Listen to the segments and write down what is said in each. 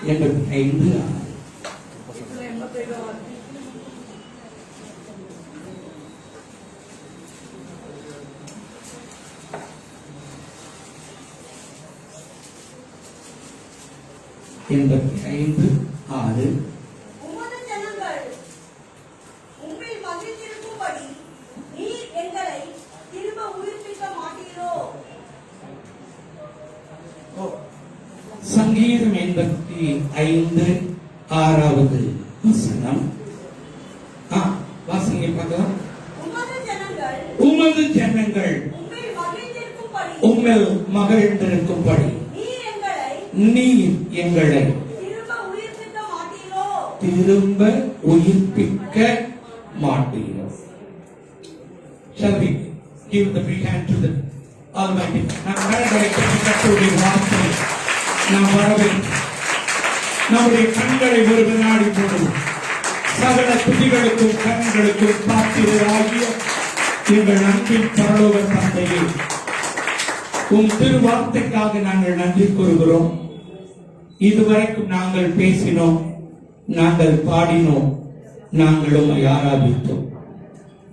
85 6. உமது ஜனங்கள் உம்மில் மகிழ்ந்திருக்கும்படி நீர் எங்களை திரும்ப உயிர்ப்பிக்க மாட்டீரோ? சங்கீதம் 85 6வது வசனம். வாசனை பார்க்கலாம். உமது ஜனங்கள் உம்மில் மகிழ்ந்திருக்கும்படி நீர் எங்களை திரும்ப உயிர்ப்பிக்க மாட்டீரோ? Shall we give the free hand to the Almighty? நாம் கரங்களை கட்டுடைய வார்த்தை நாம் வரவேற்று நம்முடைய கண்களை ஒரு வினாடி போடுவோம். சகல துதிகளுக்கும் கண்களுக்கும் பாத்திரராகிய எங்கள் அன்பின் பரலோக தந்தையே, உம் திருவார்த்தைக்காக நாங்கள் நன்றி கூறுகிறோம். இதுவரைக்கும் நாங்கள் பேசினோம், நாங்கள் பாடினோம், நாங்கள் உம்மை ஆராதித்தோம்.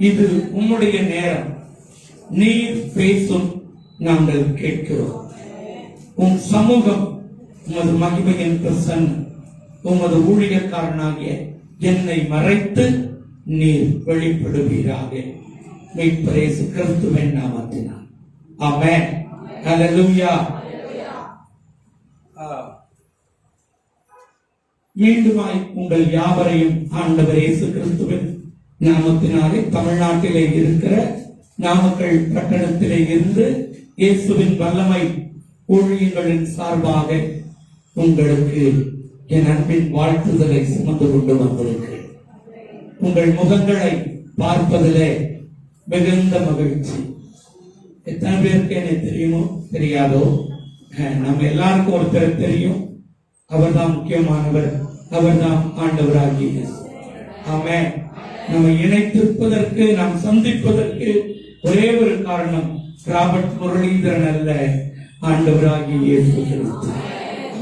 இது உம்முடைய நேரம். நீர் பேசும், நாங்கள் கேட்கிறோம். உம் சமூகம், உமது மகிமையின் பிரசன்னம், உமது ஊழியக்காரனாகிய என்னை மறைத்து நீர் வெளிப்படுவீராக. மீட்பர் இயேசு கிறிஸ்துவின் நாமத்தினால் ஆமென். ஹல்லேலூயா. மீண்டுமாய் உங்கள் யாவரையும் ஆண்டவர் இயேசு கிறிஸ்துவின் நாமத்தினாலே தமிழ்நாட்டிலே இருக்கிற நாமக்கல் பட்டணத்திலே இருந்து இயேசுவின் வல்லமை ஊழியங்களின் சார்பாக உங்களுக்கு என் அன்பின் வாழ்த்துதலை சுமந்து கொண்டு வந்திருக்கிறேன். உங்கள் முகங்களை பார்ப்பதிலே மிகுந்த மகிழ்ச்சி. எத்தனை பேருக்கு என்ன தெரியுமோ தெரியாதோ, நம்ம எல்லாருக்கும் ஒருத்தர் தெரியும். அவர்தான் முக்கியமானவர், அவர்தான் ஆண்டவராகிய ஆமென். நம்ம இணைத்திருப்பதற்கு, நாம் சந்திப்பதற்கு ஒரே ஒரு காரணம் ராபர்ட் முரளிதரன் அல்ல, ஆண்டவராகிய இயேசு கிறிஸ்து.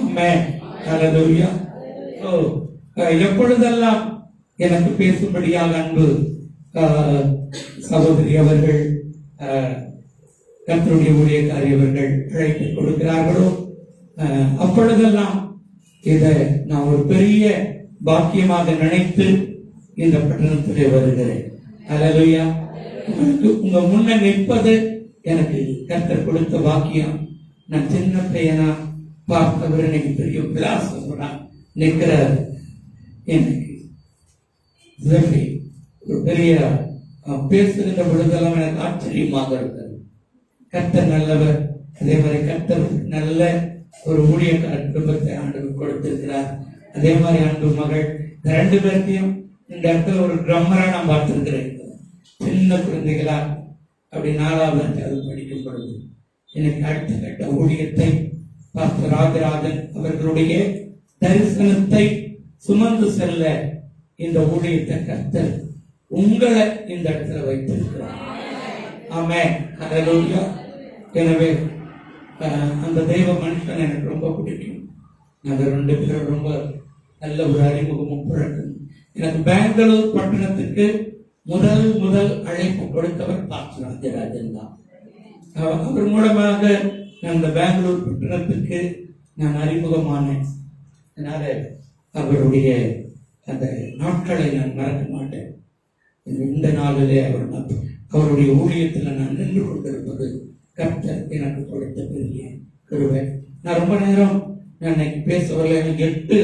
ஆமென். ஹல்லேலூயா. எப்பொழுதெல்லாம் எனக்கு பேசும்படியாக அன்பு சகோதரி அவர்கள், கர்த்தருடைய ஊழியக்காரி அவர்கள் அழைப்பு கொடுக்கிறார்களோ, அப்பொழுதெல்லாம் இதை நான் ஒரு பெரிய பாக்கியமாக நினைத்து இந்த பட்டணத்திலே வருகிறேன். ஹல்லேலூயா. உங்க முன்ன நிற்பது எனக்கு கர்த்தர் கொடுத்த பாக்கியம். நான் சின்ன பையனா பார்த்தவர் எனக்கு பெரிய விலாசம் நிற்கிறார். எனக்கு ஒரு பெரிய பேசுகின்ற பொழுதெல்லாம் எனக்கு ஆச்சரியமாக இருக்கிறது. கர்த்தர் நல்லவர். அதே மாதிரி கர்த்தர் நல்ல ஒரு ஊழியக்கார குடும்பத்தை ஆண்டவர் கொடுத்திருக்கிறார். அதே மாதிரி அன்பு மகள், இந்த 2 பேர்த்தையும் இந்த இடத்துல ஒரு ட்ரம்மரா நான் பார்த்திருக்கிறேன். சின்ன குழந்தைகளா அப்படி 4வது அது படிக்கும் பொழுது எனக்கு அடுத்த கட்ட ஊழியத்தை பாஸ்டர் ராஜராஜன் அவர்களுடைய தரிசனத்தை சுமந்து செல்ல இந்த ஊழியத்தை கர்த்தர் உங்களை இந்த இடத்துல வைத்திருக்கிறார். ஆமென். ஹல்லேலூயா. எனவே அந்த தெய்வ மனுஷன் எனக்கு ரொம்ப பிடிக்கும். நாங்கள் 2 பேரும் ரொம்ப நல்ல ஒரு அறிமுகமும் பழக்கம். எனக்கு பெங்களூர் பட்டணத்துக்கு முதல் அழைப்பு கொடுத்தவர் பாஸ்டர் ராஜராஜன் தான். அவர் மூலமாக அந்த பெங்களூர் பட்டணத்துக்கு நான் அறிமுகமானேன். அதனால அவருடைய அந்த நாட்களை நான் மறக்க மாட்டேன். இந்த நாளிலே அவருடைய ஊழியத்தில் நான் நின்று கொண்டிருப்பது கர்த்தர் எனக்கு கொடுத்த பெரிய கிருபை. நான் ரொம்ப நேரம் நான் பேச வரல. எனக்கு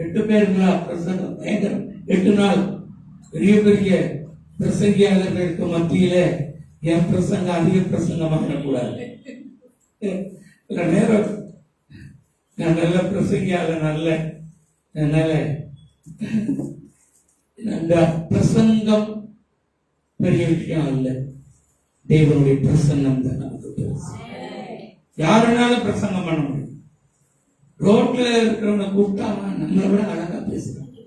8 பேர்களா பிரசங்கம் பயங்கரம். 8 நாள் பெரிய பெரிய பிரசங்கியாளர்களுக்கு மத்தியில என் பிரசங்கம் அதிக பிரசங்கமாக கூடாது. நேரம் நான் நல்ல பிரசங்கியாளர் அல்ல. அதனால அந்த பிரசங்கம் பெரிய விஷயம் அல்ல, தேவனுடைய பிரசன்னம் தான் நமக்கு பெருசு. யாருனாலும் பிரசங்கம் பண்ண முடியும். ரோட்ல இருக்கிறவங்க கூப்பிட்டா நம்மளை விட அழகா பேசுறாங்க.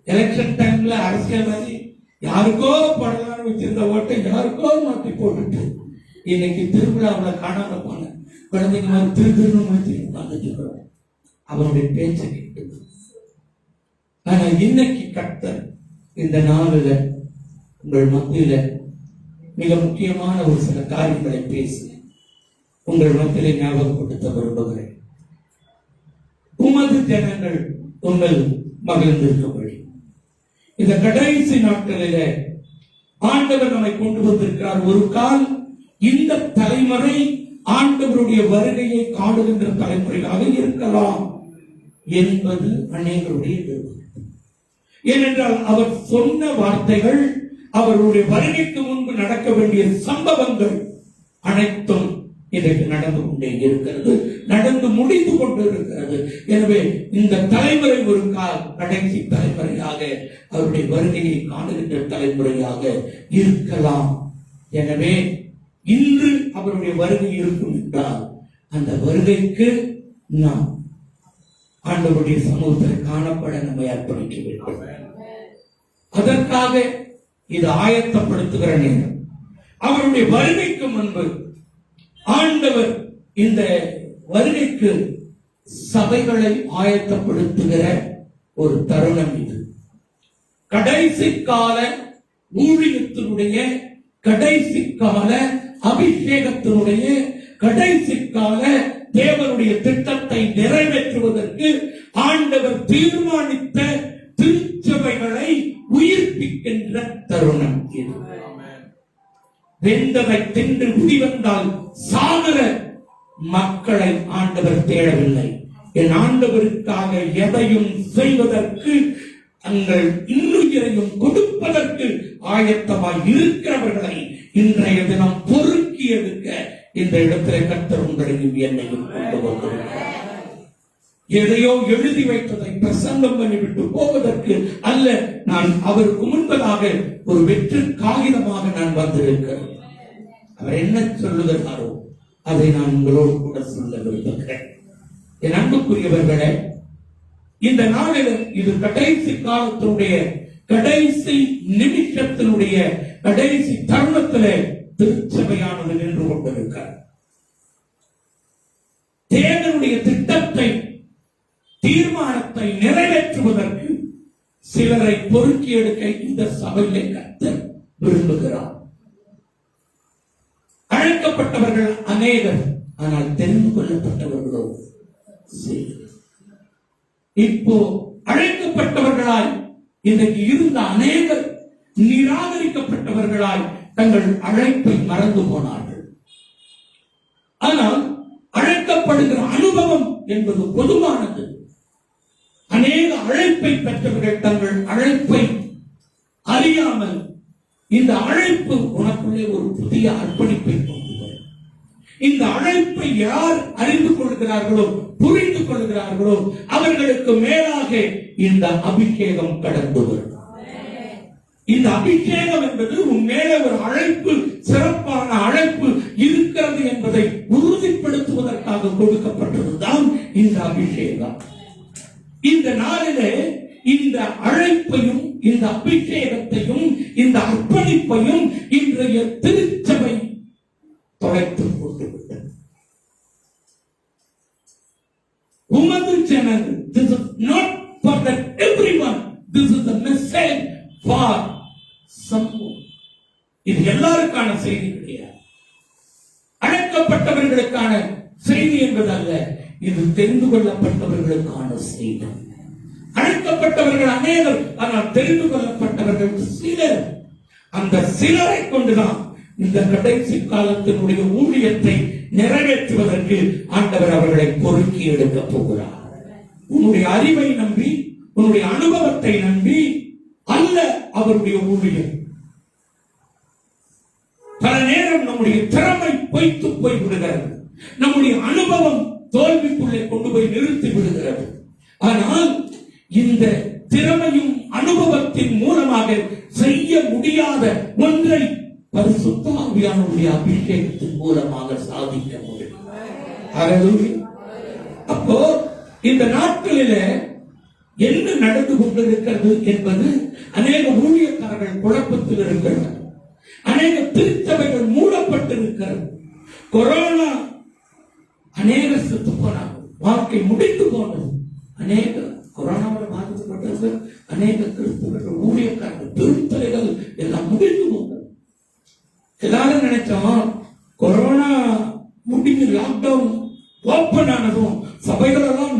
எலெக்ஷன் டைம்ல அரசியல்வாதி யாருக்கோ படலான்னு வச்சிருந்த ஓட்டை யாருக்கோ மாற்றி போட்டுட்டு இன்னைக்கு திருவிழாவில் காணாம போன குழந்தைங்க மாதிரி திருன்னு முடிச்சு உட்கார்ந்துட்டு அவருடைய பேச்சை கேட்டு ஆனா இன்னைக்கு கர்த்தர் இந்த நாளில உங்கள் மத்தியில மிக முக்கியமான ஒரு சில காரியங்களை பேசி உங்கள் மத்தியிலே ஞாபகப்படுத்த விரும்புகிறேன். உமது ஜனங்கள் உங்கள் மகிழ்ந்திருக்கும்படி இந்த கடைசி நாட்களிலே ஆண்டவர் நம்மை கொண்டு வந்திருக்கிறார். ஒரு கால் இந்த தலைமுறை ஆண்டவருடைய வருகையை காணுகின்ற தலைமுறையாக இருக்கலாம் என்பது அநேகருடைய விருப்பம். ஏனென்றால் அவர் சொன்ன வார்த்தைகள், அவருடைய வருகைக்கு முன்பு நடக்க வேண்டிய சம்பவங்கள் அனைத்தும் இன்றைக்கு நடந்து கொண்டே இருக்கிறது, நடந்து முடிந்து கொண்டு இருக்கிறது. எனவே இந்த தலைமுறை ஒரு கடைசி தலைமுறையாக அவருடைய வருகையை காணுகின்ற தலைமுறையாக இருக்கலாம். எனவே இன்று அவருடைய வருகை இருக்கும் என்றால் அந்த வருகைக்கு நாம் ஆண்டவருடைய சமூகத்தில் காணப்பட நம்மை அர்ப்பணிக்க வேண்டும். அதற்காக இது ஆயத்தப்படுத்துகிற நேரம். அவருடைய வருகைக்கு முன்பு ஆண்டவர் இந்த வருகைக்கு சபைகளை ஆயத்தப்படுத்துகிற ஒரு தருணம் இது. கடைசி கால ஊழியத்தினுடைய, கடைசி கால அபிஷேகத்தினுடைய, கடைசி கால தேவனுடைய திட்டத்தை நிறைவேற்றுவதற்கு ஆண்டவர் தீர்மானித்த திருச்சபைகளை உயிர்ப்பிக்கின்ற தருணம் இது. வெந்ததை தின்று முடிவந்தால் சாகர மக்களை ஆண்டவர் தேடவில்லை. என் ஆண்டவருக்காக எதையும் செய்வதற்கு, தங்கள் இன்னுயிரையும் கொடுப்பதற்கு ஆயத்தமாய் இருக்கிறவர்களை இன்றைய தினம் பொறுக்கி எடுக்க இந்த இடத்திலே கர்த்தர் உங்களையும் என்னையும் கொண்டு வந்திருக்கிறார். எதையோ எழுதி வைத்ததை பிரசங்கம் பண்ணிவிட்டு போவதற்கு அல்ல, நான் அவருக்கு முன்பதாக ஒரு வெற்று காகிதமாக நான் வந்திருக்கிறேன். அவர் என்ன சொல்லுகிறாரோ அதை நான் உங்களோடு கூட சொல்ல விரும்புகிறேன். என் அன்புக்குரியவர்களே, இந்த நாளில் இது கடைசி காலத்தினுடைய கடைசி நிமிஷத்தினுடைய கடைசி தருணத்திலே திருச்சபையானது நின்று கொண்டிருக்கிறார். தேவனுடைய திட்டத்தை, தீர்மானத்தை நிறைவேற்றுவதற்கு சிலரை பொறுக்கி எடுக்க இந்த சபையிலே கர்த்தர் விரும்புகிறார். அழைக்கப்பட்டவர்கள் அநேகர், ஆனால் தெரிந்து கொள்ளப்பட்டவர்களோ சிலர். இப்போ அழைக்கப்பட்டவர்களாய் இன்றைக்கு இருந்த அநேகர் நிராகரிக்கப்பட்டவர்களாய் தங்கள் அழைப்பை மறந்து போனார்கள். ஆனால் அழைக்கப்படுகிற அனுபவம் என்பது பொதுவானது. அநேக அழைப்பை பெற்றவர்கள் தங்கள் அழைப்பை அறியாமல், இந்த அழைப்பு உனக்குள்ளே ஒரு புதிய அர்ப்பணிப்பை கொண்டு வரும். இந்த அழைப்பை யார் அறிந்து கொள்கிறார்களோ, புரிந்து கொள்கிறார்களோ, அவர்களுக்கு மேலாக இந்த அபிஷேகம் கடந்து வரும். இந்த அபிஷேகம் என்பது உன் மேலே ஒரு அழைப்பு, சிறப்பான அழைப்பு இருக்கிறது என்பதை உறுதிப்படுத்துவதற்காக கொடுக்கப்பட்டதுதான் இந்த அபிஷேகம். இந்த நாளிலே இந்த அழைப்பையும், இந்த அபிஷேகத்தையும், இந்த அர்ப்பணிப்பையும் இன்றைய திருச்சபை தொலைத்துக் கொண்டுவிட்டது. உமது ஜனங்கள், this is not for that everyone, this is the message for someone. இது எல்லாருக்கான செய்தி கிடையாது, அழைக்கப்பட்டவர்களுக்கான செய்தி என்பதல்ல, இது தெரிந்து கொள்ளப்பட்டவர்களுக்கான செய்தி. அழைக்கப்பட்டவர்கள் அநேகர், ஆனால் தெரிந்து கொள்ளப்பட்டவர்கள் சிலர். அந்த சிலரை கொண்டுதான் இந்த கடைசி காலத்தினுடைய ஊழியத்தை நிறைவேற்றுவதற்கு ஆண்டவர் அவர்களை பொறுக்கி எடுக்க போகிறார். உன்னுடைய அறிவை நம்பி, உன்னுடைய அனுபவத்தை நம்பி அல்ல அவருடைய ஊழியம். பல நேரம் நம்முடைய திறமை பொய்த்து போய் விடுகிறது, நம்முடைய அனுபவம் தோல்விக்குள்ளே கொண்டு போய் நிறுத்தி விடுகிறது. ஆனால் இந்த திறமையும் அனுபவத்தின் மூலமாக செய்ய முடியாத ஒன்றை பரிசுத்த ஆவியானவருடைய அபிஷேகத்தின் மூலமாக சாதிக்க முடியும். அப்போ இந்த நாட்களிலே என்ன நடந்து கொண்டிருக்கிறது என்பது, அநேக ஊழியக்காரர்கள் குழப்பத்தில் இருக்கிறார், அநேக திருச்சபைகள் மூடப்பட்டிருக்கிறது. கொரோனா அநேகர் செத்து போனார்கள், வாழ்க்கை முடித்து போனது. அநேக கொரோனாவில் பாதிக்கப்பட்டவர்கள்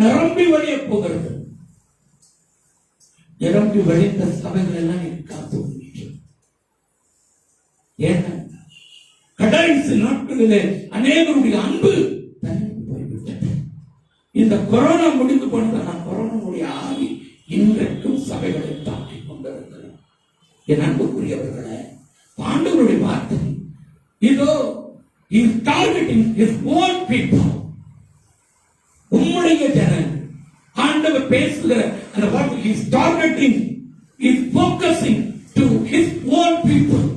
நிரம்பி வழிய போகிறது. நிரம்பி வழிந்த சபைகள் எல்லாம் நீ காத்து ஏன்னா கடைசி நாட்களிலே அநேகருடைய அன்பு தனிந்து போய்விட்டது. இந்த கொரோனா முடிந்து போனதான கொரோனாவுடைய ஆவி இன்றைக்கும் சபைகளை தாக்கிக் கொண்டிருக்கிறது. என் அன்புக்குரியவர்களே, ஆண்டவருடைய வார்த்தை இதோ is targeting his own people. உம்முடைய ஜனங்கள் ஆண்டவர் பேசுகிற அந்த வார்த்தை is targeting, is focusing to his own people.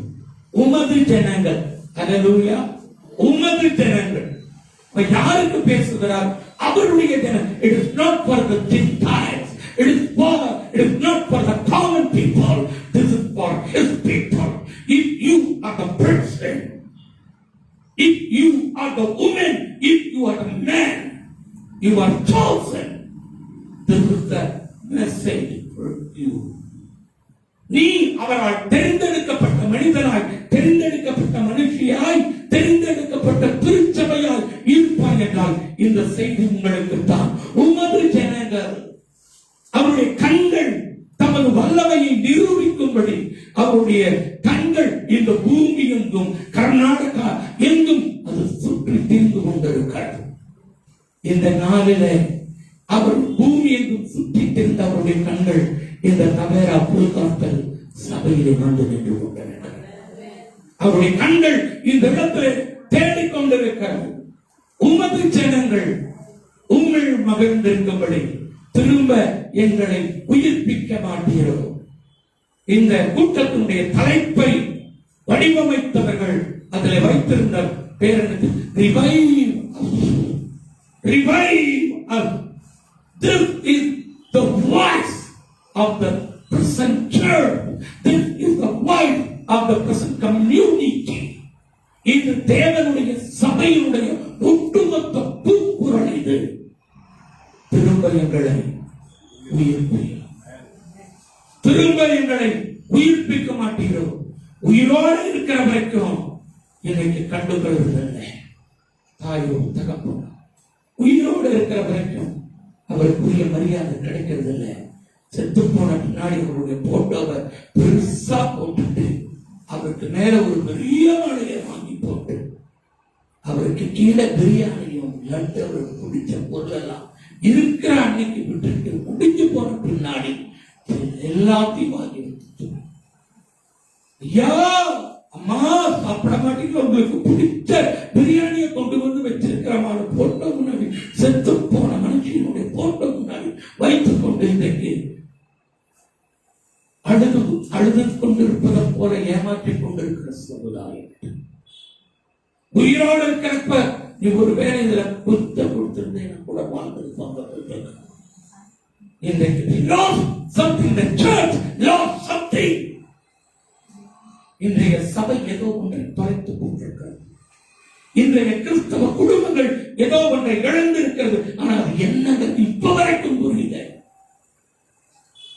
உமது ஜனங்கள். ஹல்லேலூயா. உமது ஜனங்கள் யாருக்கு பேசுகிறார்? அவருடைய ஜனங்கள். It is not for the Gentiles. It is not for the common people. This is for his people. If you are the person, if you are the woman, if you are the man, you are chosen. This is the message for you. நீ அவரால் தெரிந்தெடுக்கப்பட்ட மனிதனாய், தெரிந்தெடுக்கப்பட்ட மனுஷியாய், தெரிந்தெடுக்கப்பட்ட திருச்சபையால் இருப்பாய் என்றால் இந்த செய்தி உங்களுக்கு தான். உமது ஜனங்கள். அவருடைய கண்கள் தமது வல்லமையை நிரூபிக்கும்படி அவருடைய கண்கள் இந்த பூமி எங்கும், கர்நாடகா எங்கும் அது சுற்றி திரிந்து கொண்டிருக்கிறது. இந்த நாளிலே அவர் பூமி எங்கும் சுற்றி திரிந்த அவருடைய கண்கள் இந்த நபேரா புல்காத்தல் சபையிலே வந்து நின்று கொண்டிருக்கிறது. அவருடைய கண்கள் இந்த இடத்திலே தேடிக்கொண்டிருக்கிறது. உமது ஜனங்கள் உங்கள் மகிழ்ந்திருக்கும்படி திரும்ப எங்களை உயிர்ப்பிக்க மாட்டீரோ. இந்த கூட்டத்தினுடைய தலைப்பை வடிவமைத்தவர்கள் அதில் வைத்திருந்த பேரனுக்கு revive us. This is the voice of the present church. This is the voice of the present community. இது தேவனுடைய சபையினுடைய ஒட்டுமொத்த கூக்குரல். இது திரும்ப எங்களை உயிர்ப்பிக்க மாட்டீரோ. உயிரோடு இருக்கிற வரைக்கும் இன்னைக்கு கண்டுகொள்வதில்லை. தாயோ தகப்போ உயிரோடு இருக்கிற வரைக்கும் அவருக்குரிய மரியாதை கிடைக்கிறது இல்லை. செத்து போன பின்னாடி அவருடைய போட்டோவை பெருசா போட்டுட்டு அவருக்கு மேல ஒரு பெரிய மலையை வாங்கி போட்டு அவருக்கு கீழே பிரியாணியும் லட்டு அவருக்கு பிடிச்ச பொருள் எல்லாம் இருக்கிற அன்னைக்கு விட்டுட்டு முடிஞ்சு போன பின்னாடி எல்லாத்தையும் வாங்கி வச்சுட்டு, ஐயா அம்மா சாப்பிட மாட்டீங்க, உங்களுக்கு பிடிச்ச பிரியாணியை கொண்டு வந்து வச்சிருக்கிறமான போட்டோ முன்னாடி, செத்து போன மனுஷனுடைய போட்டோ முன்னாடி வைத்துக் கொண்டு இன்றைக்கு அழுது கொண்டிருப்பதை போல ஏமாற்றிக் கொண்டிருக்கிற சமுதாயம். உயிரோடு இருக்கிறப்ப நீ ஒரு வேலை இதுல குத்த கொடுத்திருந்தேன் கூட வாழ்ந்திருப்பாங்க. இன்றைக்கு இன்றைய சபை ஏதோ ஒன்றை தொலைத்துக் கொண்டிருக்கிறது. இன்றைய கிறிஸ்தவ குடும்பங்கள் ஏதோ ஒன்றை இழந்திருக்கிறது. ஆனால் அது என்னங்க இப்ப வரைக்கும் புரியல.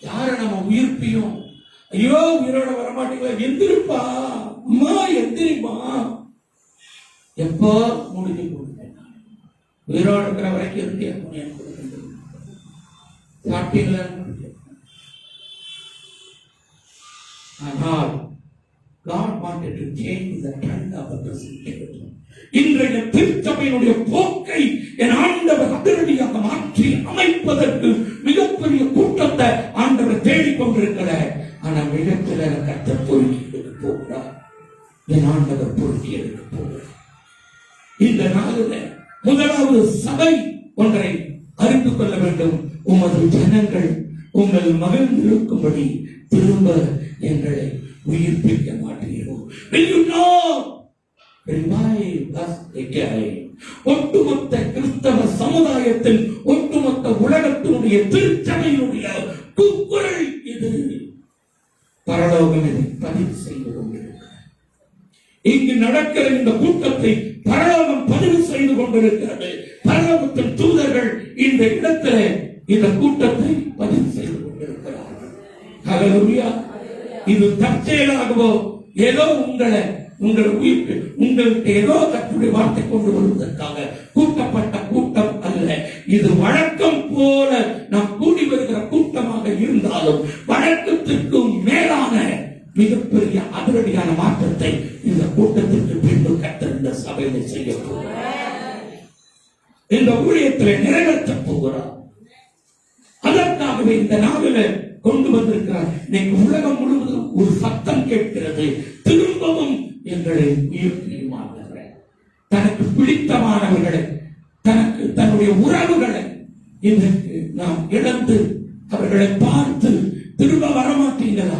யார நம்ம உயிர்ப்பியும், ஐயோ உயிரோட வரமாட்டீங்களா, எந்திரிப்பா அம்மா எந்திரிப்பா, எப்போ முடிஞ்சு கொடுத்தேன் உயிரோடு இருக்கிற வரைக்கும் இருந்து சாப்பிட்டீங்களா. ஆனால் God wanted to change the trend of the present church. இன்றைய திருச்சபையினுடைய போக்கை என் ஆண்டவர் அதிரடியாக மாற்றி அமைப்பதற்கு மிகப்பெரிய கூட்டத்தை ஆண்டவர் தேடிக்கொண்டிருக்கிற. ஆனா மிகச்சில கர்த்தர் பொறுக்கி எடுக்க போகிறார். என் ஆண்டவர் பொறுக்கி எடுக்க போகிறார். இந்த நாளில் முதலாவது சபை ஒன்றை அறிந்து கொள்ள வேண்டும். உமது ஜனங்கள் உங்கள் மகிழ்ந்திருக்கும்படி திரும்ப எங்களை உயிர்ப்பிக்க மாட்டீர்கள். ஒட்டுமொத்த கிறிஸ்தவ சமுதாயத்தில், ஒட்டுமொத்த உலகத்தினுடைய திருச்சபையினுடைய கூக்குரல் இது. பரலோகம் இதை பதிவு செய்து கொண்டிருக்கிறது. இங்கு நடக்கிற இந்த கூட்டத்தை பரலோகம் பதிவு செய்து கொண்டிருக்கிறது. பரலோகத்தின் தூதர்கள் இந்த இடத்திலே இந்த கூட்டத்தை பதிவு செய்து கொண்டிருக்கிறார்கள். ஹல்லேலூயா. இது தற்செயலாகவோ ஏதோ உங்களுக்கு ஏதோ கர்த்தருடைய வார்த்தை கொண்டு வருவதற்காக கூட்டப்பட்ட கூட்டம் அல்ல. இது வழக்கம் போல நாம் கூடி வருகிற கூட்டமாக இருந்தாலும் வழக்கத்திற்கும் மேலான மிகப்பெரிய அதிரடியான மாற்றத்தை இந்த கூட்டத்திற்கு பின்பு கர்த்தர் இந்த சபையில செய்ய போகிறார். இந்த ஊழியத்திலே நிறைவேற்ற போகிறார். அதற்காகவே இந்த நாளில கொண்டு வந்திருக்கிறார். இன்னைக்கு உலகம் முழுவதும் ஒரு சத்தம் கேட்கிறது, திரும்பவும் எங்களை உயிர்ப்பியுமாக. தனக்கு பிடித்தமானவர்களை, தனக்கு தன்னுடைய உறவுகளை இன்றைக்கு நாம் இழந்து அவர்களை பார்த்து திரும்ப வரமாட்டீங்களா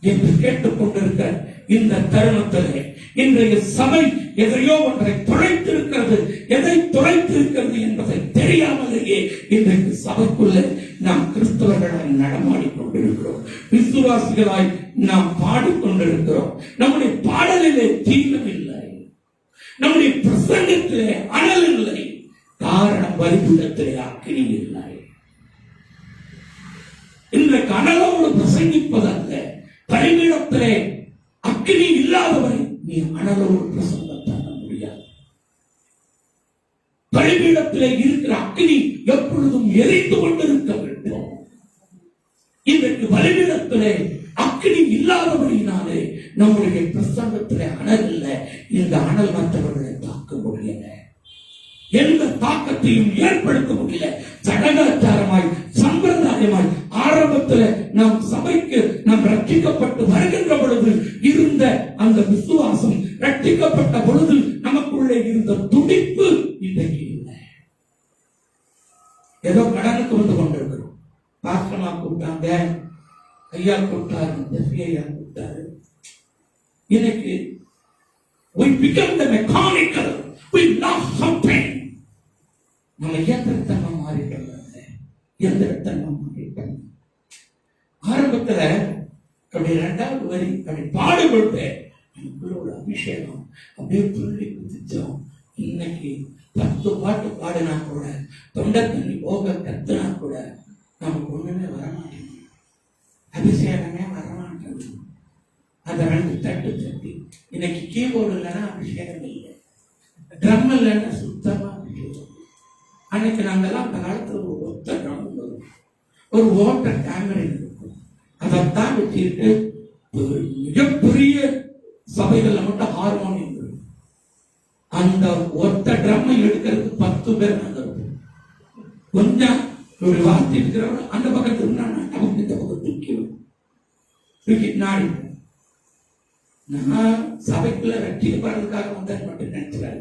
என்று கேட்டுக்கொண்டிருக்கிற இந்த தருணத்திலே இன்றைய சபை எதையோ ஒன்றை தொலைத்திருக்கிறது. எதை தொலைத்திருக்கிறது என்பதை தெரியாமலேயே இன்றைக்கு சபைக்குள்ளே நாம் கிறிஸ்தவர்களாய் நடமாடிக் கொண்டிருக்கிறோம். விசுவாசிகளாய் நாம் பாடிக்கொண்டிருக்கிறோம். நம்முடைய பாடலிலே தீவிரம் இல்லை, நம்முடைய பிரசங்கத்திலே அனல் இல்லை. காரணம் பலிபீடத்திலே அக்கினி இல்லை. இன்றைக்கு அனலோடு பிரசங்கிப்பதல்ல, பலிபீடத்திலே அக்கினி இல்லாதவரை நீ அனலோடு பிரசங்கம் பண்ண முடியாது. பலிபீடத்திலே இருக்கிற அக்கினி எப்பொழுதும் எரிந்து கொண்டிருக்க வேண்டும். இன்றைக்கு பலிபீடத்திலே அக்கினி இல்லாதபடினாலே நம்முடைய பிரசங்கத்திலே அனல் இல்லை. இந்த அனல் மற்றவர்களை தாக்க முடியல, எந்த தாக்கத்தையும் ஏற்படுத்த முடியல. சடங்காச்சாரமாய் சம்பிரதாயமாய் ஆரம்பத்தில் நம் சபைக்கு நாம் ரட்சிக்கப்பட்டு வருகின்ற பொழுது இருந்த அந்த விசுவாசம், ரட்சிக்கப்பட்ட பொழுது நமக்குள்ளே இருந்த துடிப்பு இன்றைக்கு இல்லை. ஏதோ கடனுக்கு வந்து கொண்டிருக்கிறோம். பாஸ்டமா கூப்பிட்டாங்க, ஐயா கூப்பிட்டாரு, ஐயா கூப்பிட்டாரு. இன்னைக்கு we become the mechanical, we lost something. நம்ம இயந்திரத்தன்மை மாறிட்டோம். இயந்திரத்தன்மை மாறிட்டோம். ஆரம்பத்துல அப்படி 2வது வரி அப்படி பாடுபட்டு எனக்குள்ள ஒரு அபிஷேகம் அப்படியே துள்ளி குதிச்சோம். இன்னைக்கு 10 பாட்டு பாடினா கூட, தொண்டை தண்ணி போக கத்துனா கூட நமக்கு ஒண்ணுமே வரமாட்டேங்குது. அபிஷேகமே வரமாட்டேங்குது. அந்த 2 தட்டு தட்டி இன்னைக்கு கீபோர்டு இல்லைன்னா அபிஷேகம் இல்லை, ட்ரம் இல்லைன்னா சுத்தமா அபிஷேகம். அன்னைக்கு நாங்கெல்லாம் அந்த காலத்துல ஒரு ஒத்த ட்ரம் வரும், ஒரு வாட்டர் கேமரா இருக்கும். அதைத்தான் வச்சுக்கிட்டு மிகப்பெரிய சபைகள்ல மட்டும் ஹார்மோனியம் இருக்கும். அந்த ஒத்த ட்ரம்மை எடுக்கிறதுக்கு 10 பேர் நாங்க இருப்போம். கொஞ்சம் ஒரு வார்த்தை இருக்கிறவங்க அந்த பக்கத்து நமக்கு இந்த பக்கம் தூக்கி நாடி. நான் சபைக்குள்ள ரட்சிக்கப்படுறதுக்காக வந்தேன் மட்டும் நினைச்சுறாரு.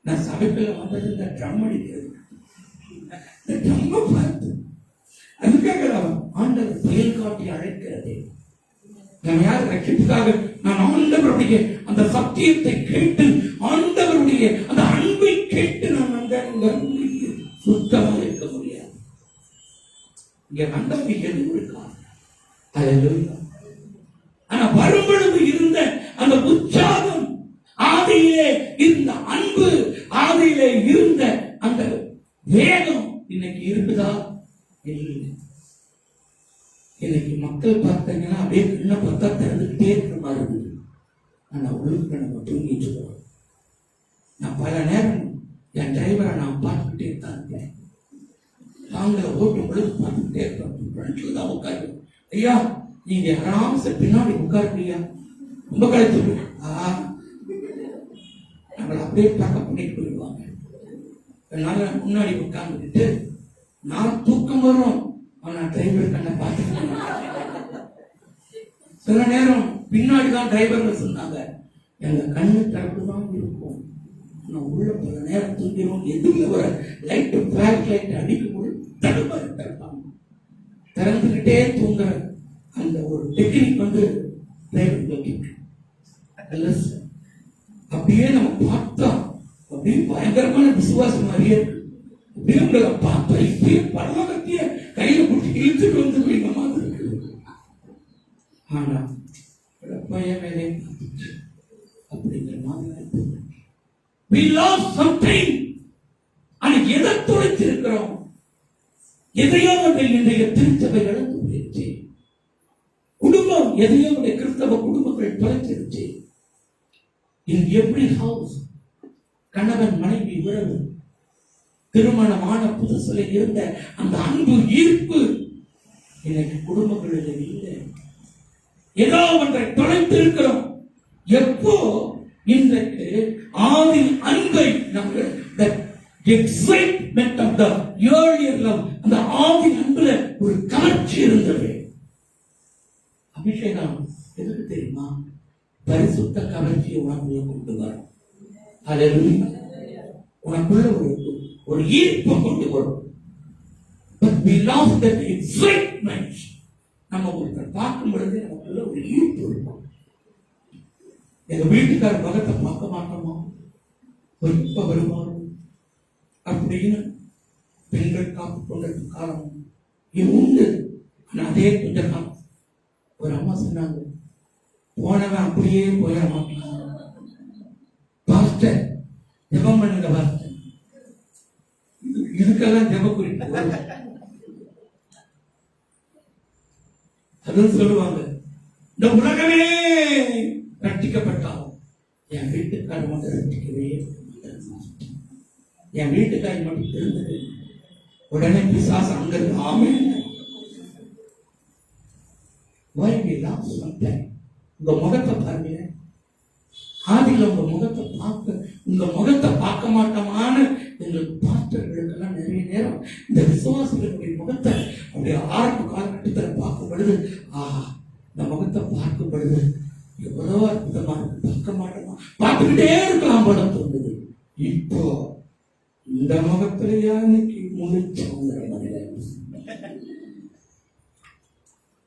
நான் சபைக்குள்ள வந்தது இந்த ட்ரம் அடிக்கிறது, இந்த ட்ரம்மை பார்த்து. அதுக்காக ஆண்டவர் செயல் காட்டி அழைக்கிறது. நான் யார் ரட்சிப்புக்காக, நான் ஆண்டவருடைய அந்த சத்தியத்தை கேட்டு, ஆண்டவருடைய அந்த அன்பை கேட்டு நான் வந்தேன். சுத்தமாக இருக்க முடியாது. இங்க வந்தவங்க இருக்காங்க. ஆனா வரும் பொழுது இருந்த அந்த உற்சாகம், ஆதியிலே இருந்த அன்பு, ஆதியிலே இருந்த அந்த வேகம் இன்னைக்கு இருக்குதா? இல்லை. இன்னைக்கு மக்கள் பார்த்தீங்கன்னா அப்படியே கண்ணை பார்த்தா திறந்துகிட்டே இருக்கிற மாதிரி இருக்குது. ஆனா உள்ளுக்கு நம்ம தூங்கிட்டு இருக்கோம். நான் பல நேரம் என் டிரைவரை நான் பார்த்துக்கிட்டே தான் இருக்கேன். நாங்கள ஓட்டும் பொழுது பார்த்துக்கிட்டே இருக்கோம். ஃப்ரண்ட்ல தான் உட்காரு, ஐயா நீங்க ஆராம பின்னாடி உட்காருப்பீயா, ரொம்ப கழிச்சு நம்மளை அப்படியே பேக்கப் பண்ணிட்டு போயிடுவாங்க. அதனால முன்னாடி உட்கார்ந்துக்கிட்டு நான் தூக்கம் வரும், ஆனா டிரைவர் கண்ணை பார்த்து. சில நேரம் பின்னாடி தான் டிரைவர் சொன்னாங்க, எங்க கண்ணு திறப்பு தான் இருக்கும், நான் உள்ள பல நேரம் தூங்கிடும். எதுல வர லைட்டு பிளாக் லைட் அடிக்கும்போது தடுப்பாரு திறப்பாங்க. திறந்துகிட்டே தூங்குற அந்த ஒரு டெக்னிக் வந்து அப்படியே நம்ம பார்த்தா அப்படியே பயங்கரமான விசுவாசம் மாதிரியே இருக்கு. அப்படியே உங்களை பார்த்தா இப்படியே பரவாயில்லையே கையில போட்டு இழுத்துட்டு வந்து இந்த மாதிரி இருக்கு. ஆனா பையன் மேலே அப்படிங்கிற மாதிரி we lost something. அன்னைக்கு எதை தொலைத்திருக்கிறோம்? எதையோ இன்றைய திருச்சபை இழந்து போயிடுச்சு. குடும்பம் எதையோ கிறிஸ்தவ குடும்பங்கள் தொலைச்சிருச்சு. In every house, கணவன் மனைவி உறவு, திருமணமான புதுசுல இருந்த அந்த அன்பு ஈர்ப்பு எனக்கு குடும்பங்களில் இல்லை. ஏதோ ஒன்றை தொலைத்திருக்கிறோம். எப்போ இன்றைக்கு ஆதி அன்பை நாங்கள் excitement of the earlier love, அந்த ஆதி அன்புல ஒரு கவர்ச்சி இருந்தது. அபிஷேகம் எதுக்கு தெரியுமா? பரிசுத்த கவர்ச்சியை உனக்குள்ள கொண்டு வரும். ஹல்லேலூயா. உனக்குள்ள ஒரு ஈர்ப்பு கொண்டு வரும். But we lost that excitement. நம்ம ஒருத்தர் பார்க்கும் பொழுது நமக்குள்ள ஒரு ஈர்ப்பு இருக்கும். எங்க வீட்டுக்கார மகத்தை பார்க்க மாட்டோமா, எப்ப வருவாரு அப்படின்னு பெண்கள் காப்பு கொண்டது காலம் இது உண்டு. ஆனா அதே கொஞ்ச காலம் ஒரு அம்மா சொன்னாங்க, போனவன் அப்படியே போயிட மாட்டான், பாஸ்டர் ஜெபம் பண்ணுங்க பாஸ்டர். இதுக்கெல்லாம் ஜெப குறிப்பு அதுவும் சொல்லுவாங்க. இந்த உலகமே ரட்சிக்கப்பட்டாலும் என் வீட்டுக்காரர் மட்டும் ரட்சிக்கவே மாட்டார். என் வீட்டுக்காரர் மட்டும் தெரிந்தது உடனே பிசாசு அங்க ஆமே. உங்க முகத்தை பாருங்க. ஆதியில உங்க முகத்தை பார்க்க மாட்டோமான்னு எங்களுக்கு பாஸ்டர்களுக்கெல்லாம் நிறைய நேரம் இந்த விசுவாசிகளுடைய முகத்தை அப்படியே ஆரம்ப காலகட்டத்தில் பார்க்கும் பொழுது, ஆஹா இந்த முகத்தை பார்க்கும் பொழுது எவ்வளவு அற்புதமா இருக்கு, பார்க்க மாட்டோமா, பார்த்துக்கிட்டே இருக்கலாம் போல தோணுது. இப்போ இந்த முகத்திலேயா இன்னைக்கு முடிச்சோம்.